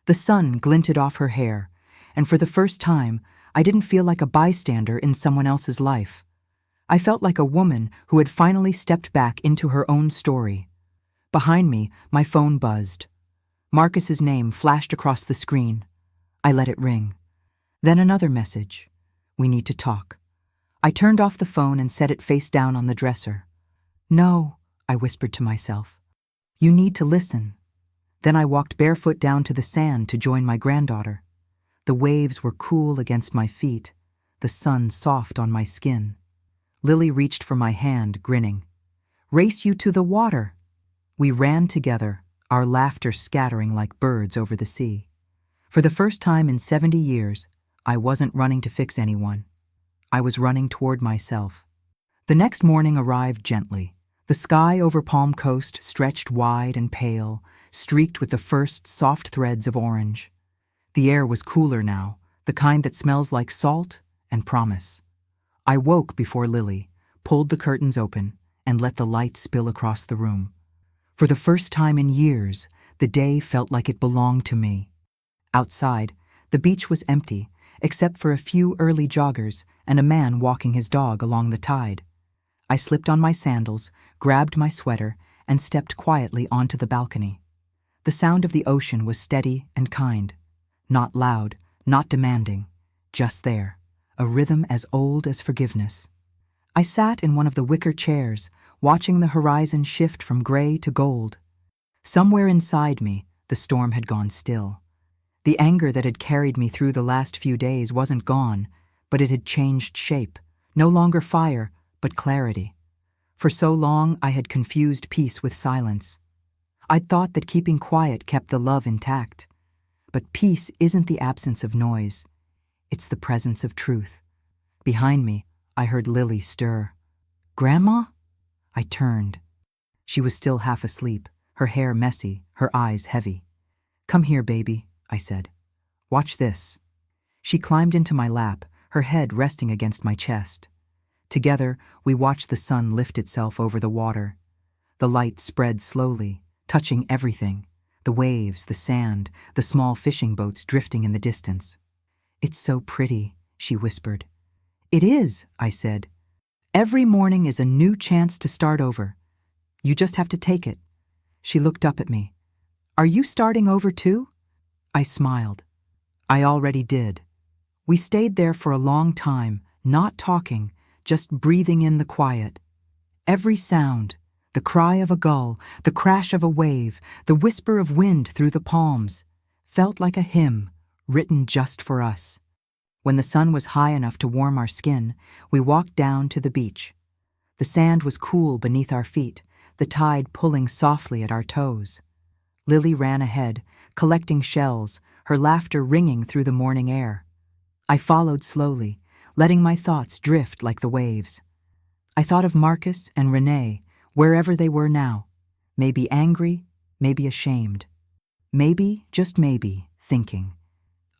The sun glinted off her hair, and for the first time, I didn't feel like a bystander in someone else's life. I felt like a woman who had finally stepped back into her own story. Behind me, my phone buzzed. Marcus's name flashed across the screen. I let it ring. Then another message. "We need to talk." I turned off the phone and set it face down on the dresser. "No," I whispered to myself. "You need to listen." Then I walked barefoot down to the sand to join my granddaughter. The waves were cool against my feet, the sun soft on my skin. Lily reached for my hand, grinning. "Race you to the water." We ran together, our laughter scattering like birds over the sea. For the first time in 70 years, I wasn't running to fix anyone. I was running toward myself. The next morning arrived gently. The sky over Palm Coast stretched wide and pale, streaked with the first soft threads of orange. The air was cooler now, the kind that smells like salt and promise. I woke before Lily, pulled the curtains open, and let the light spill across the room. For the first time in years, the day felt like it belonged to me. Outside, the beach was empty, except for a few early joggers and a man walking his dog along the tide. I slipped on my sandals, grabbed my sweater, and stepped quietly onto the balcony. The sound of the ocean was steady and kind. Not loud, not demanding, just there, a rhythm as old as forgiveness. I sat in one of the wicker chairs, watching the horizon shift from gray to gold. Somewhere inside me, the storm had gone still. The anger that had carried me through the last few days wasn't gone, but it had changed shape, no longer fire, but clarity. For so long, I had confused peace with silence. I'd thought that keeping quiet kept the love intact. But peace isn't the absence of noise. It's the presence of truth. Behind me, I heard Lily stir. "Grandma?" I turned. She was still half asleep, her hair messy, her eyes heavy. "Come here, baby," I said. "Watch this." She climbed into my lap, her head resting against my chest. Together, we watched the sun lift itself over the water. The light spread slowly, touching everything, the waves, the sand, the small fishing boats drifting in the distance. "It's so pretty," she whispered. "It is," I said. "Every morning is a new chance to start over. You just have to take it." She looked up at me. "Are you starting over too?" I smiled. I already did. We stayed there for a long time, not talking, just breathing in the quiet. Every sound, the cry of a gull, the crash of a wave, the whisper of wind through the palms, felt like a hymn written just for us. When the sun was high enough to warm our skin, we walked down to the beach. The sand was cool beneath our feet, the tide pulling softly at our toes. Lily ran ahead, collecting shells, her laughter ringing through the morning air. I followed slowly, letting my thoughts drift like the waves. I thought of Marcus and Renee, wherever they were now, maybe angry, maybe ashamed. Maybe, just maybe, thinking.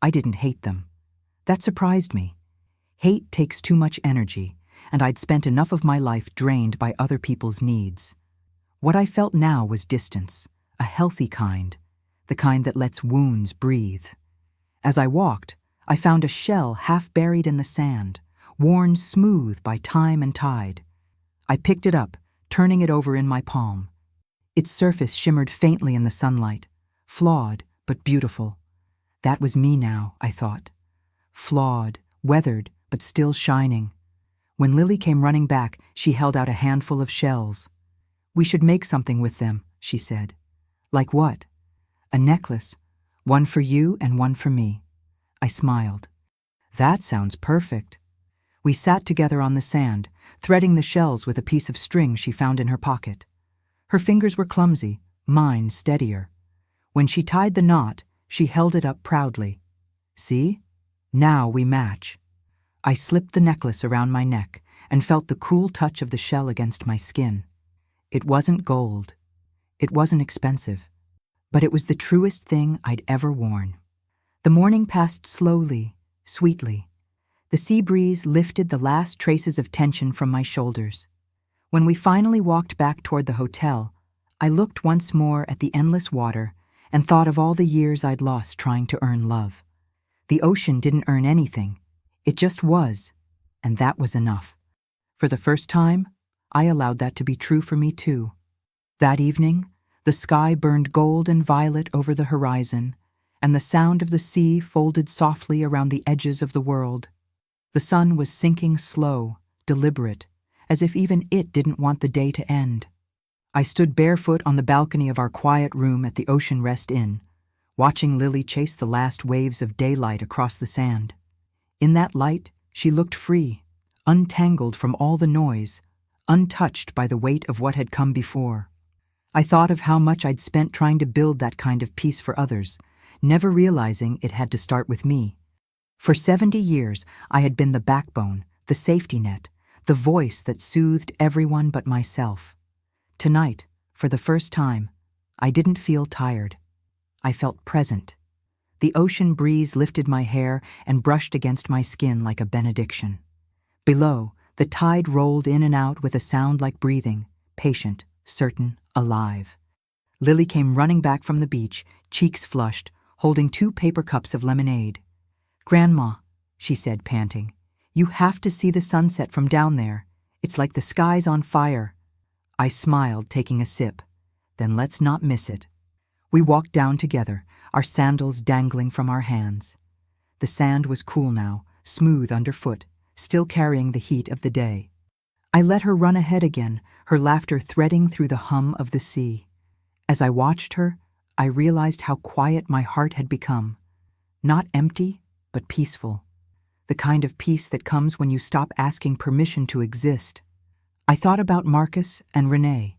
I didn't hate them. That surprised me. Hate takes too much energy, and I'd spent enough of my life drained by other people's needs. What I felt now was distance, a healthy kind, the kind that lets wounds breathe. As I walked, I found a shell half buried in the sand, worn smooth by time and tide. I picked it up, turning it over in my palm. Its surface shimmered faintly in the sunlight, flawed but beautiful. That was me now, I thought. Flawed, weathered, but still shining. When Lily came running back, she held out a handful of shells. "We should make something with them," she said. "Like what?" "A necklace, one for you and one for me." I smiled. "That sounds perfect." We sat together on the sand, threading the shells with a piece of string she found in her pocket. Her fingers were clumsy, mine steadier. When she tied the knot, she held it up proudly. "See? Now we match." I slipped the necklace around my neck and felt the cool touch of the shell against my skin. It wasn't gold. It wasn't expensive. But it was the truest thing I'd ever worn. The morning passed slowly, sweetly. The sea breeze lifted the last traces of tension from my shoulders. When we finally walked back toward the hotel, I looked once more at the endless water and thought of all the years I'd lost trying to earn love. The ocean didn't earn anything. It just was, and that was enough. For the first time, I allowed that to be true for me too. That evening, the sky burned gold and violet over the horizon, and the sound of the sea folded softly around the edges of the world. The sun was sinking slow, deliberate, as if even it didn't want the day to end. I stood barefoot on the balcony of our quiet room at the Ocean Rest Inn, watching Lily chase the last waves of daylight across the sand. In that light, she looked free, untangled from all the noise, untouched by the weight of what had come before. I thought of how much I'd spent trying to build that kind of peace for others, never realizing it had to start with me. For 70 years, I had been the backbone, the safety net, the voice that soothed everyone but myself. Tonight, for the first time, I didn't feel tired. I felt present. The ocean breeze lifted my hair and brushed against my skin like a benediction. Below, the tide rolled in and out with a sound like breathing, patient, certain, alive. Lily came running back from the beach, cheeks flushed, holding 2 paper cups of lemonade. "Grandma," she said, panting, "you have to see the sunset from down there. It's like the sky's on fire." I smiled, taking a sip. "Then let's not miss it." We walked down together, our sandals dangling from our hands. The sand was cool now, smooth underfoot, still carrying the heat of the day. I let her run ahead again, her laughter threading through the hum of the sea. As I watched her, I realized how quiet my heart had become. Not empty, but peaceful. The kind of peace that comes when you stop asking permission to exist. I thought about Marcus and Renee.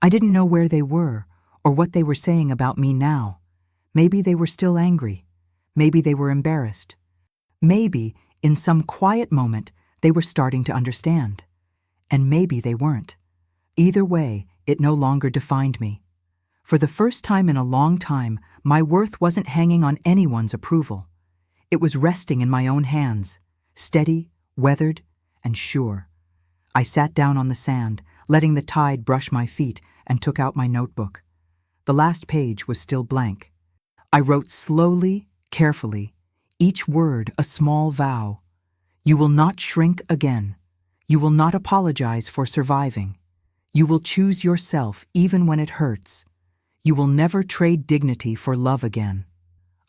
I didn't know where they were, or what they were saying about me now. Maybe they were still angry. Maybe they were embarrassed. Maybe, in some quiet moment, they were starting to understand. And maybe they weren't. Either way, it no longer defined me. For the first time in a long time, my worth wasn't hanging on anyone's approval. It was resting in my own hands, steady, weathered, and sure. I sat down on the sand, letting the tide brush my feet, and took out my notebook. The last page was still blank. I wrote slowly, carefully, each word a small vow. You will not shrink again. You will not apologize for surviving. You will choose yourself even when it hurts. You will never trade dignity for love again.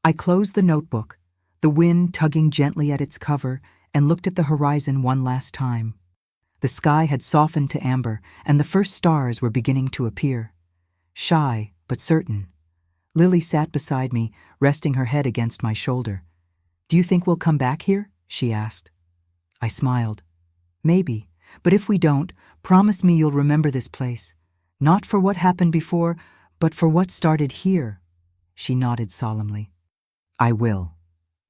I closed the notebook, the wind tugging gently at its cover, and looked at the horizon one last time. The sky had softened to amber, and the first stars were beginning to appear. Shy, but certain. Lily sat beside me, resting her head against my shoulder. "Do you think we'll come back here?" she asked. I smiled. "Maybe, but if we don't, promise me you'll remember this place. Not for what happened before, but for what started here." She nodded solemnly. "I will."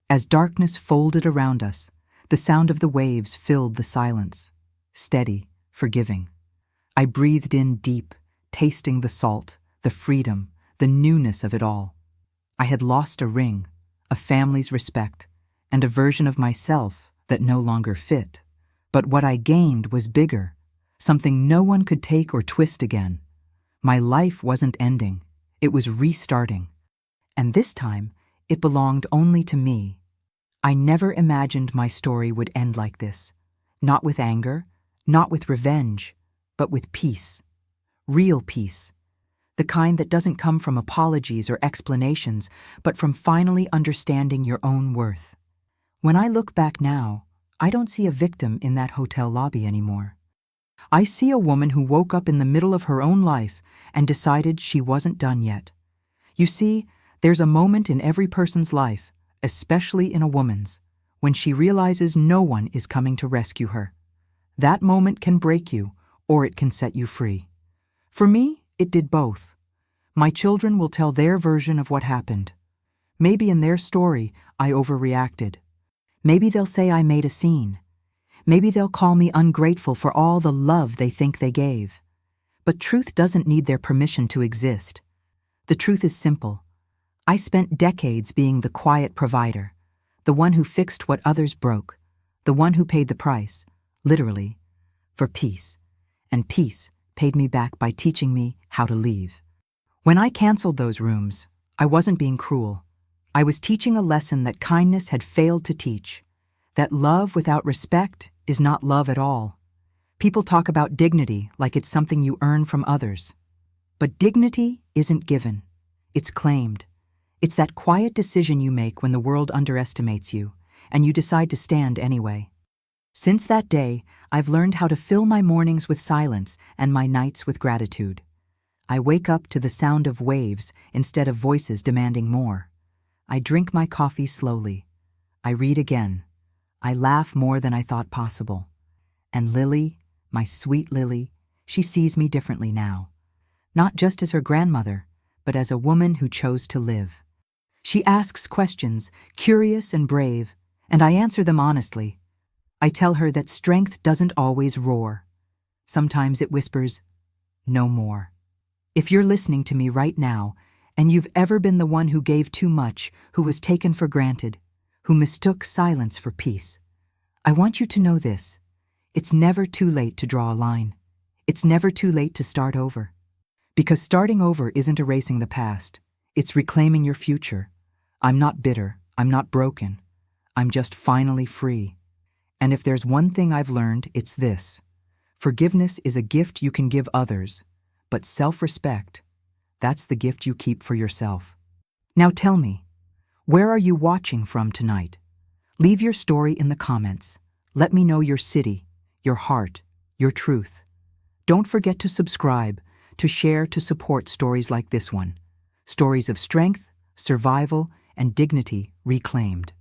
As darkness folded around us, the sound of the waves filled the silence. Steady, forgiving. I breathed in deep, tasting the salt, the freedom, the newness of it all. I had lost a ring, a family's respect, and a version of myself that no longer fit. But what I gained was bigger, something no one could take or twist again. My life wasn't ending, it was restarting. And this time, it belonged only to me. I never imagined my story would end like this. Not with anger, not with revenge, but with peace. Real peace. The kind that doesn't come from apologies or explanations, but from finally understanding your own worth. When I look back now, I don't see a victim in that hotel lobby anymore. I see a woman who woke up in the middle of her own life and decided she wasn't done yet. You see, there's a moment in every person's life, especially in a woman's, when she realizes no one is coming to rescue her. That moment can break you, or it can set you free. For me, it did both. My children will tell their version of what happened. Maybe in their story, I overreacted. Maybe they'll say I made a scene. Maybe they'll call me ungrateful for all the love they think they gave. But truth doesn't need their permission to exist. The truth is simple. I spent decades being the quiet provider, the one who fixed what others broke, the one who paid the price, literally, for peace. And peace paid me back by teaching me how to leave. When I canceled those rooms, I wasn't being cruel. I was teaching a lesson that kindness had failed to teach, that love without respect is not love at all. People talk about dignity like it's something you earn from others. But dignity isn't given. It's claimed. It's that quiet decision you make when the world underestimates you, and you decide to stand anyway. Since that day, I've learned how to fill my mornings with silence and my nights with gratitude. I wake up to the sound of waves instead of voices demanding more. I drink my coffee slowly. I read again. I laugh more than I thought possible. And Lily, my sweet Lily, she sees me differently now. Not just as her grandmother, but as a woman who chose to live. She asks questions, curious and brave, and I answer them honestly. I tell her that strength doesn't always roar. Sometimes it whispers, "No more." If you're listening to me right now, and you've ever been the one who gave too much, who was taken for granted, who mistook silence for peace, I want you to know this. It's never too late to draw a line. It's never too late to start over. Because starting over isn't erasing the past. It's reclaiming your future. I'm not bitter. I'm not broken. I'm just finally free. And if there's one thing I've learned, it's this. Forgiveness is a gift you can give others, but self-respect, that's the gift you keep for yourself. Now tell me, where are you watching from tonight? Leave your story in the comments. Let me know your city, your heart, your truth. Don't forget to subscribe, to share, to support stories like this one. Stories of strength, survival, and dignity reclaimed.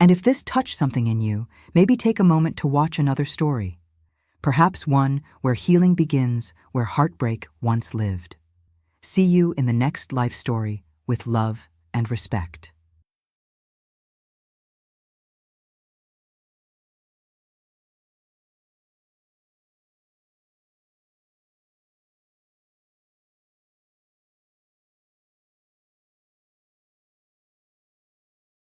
And if this touched something in you, maybe take a moment to watch another story. Perhaps one where healing begins, where heartbreak once lived. See you in the next life story with love and respect.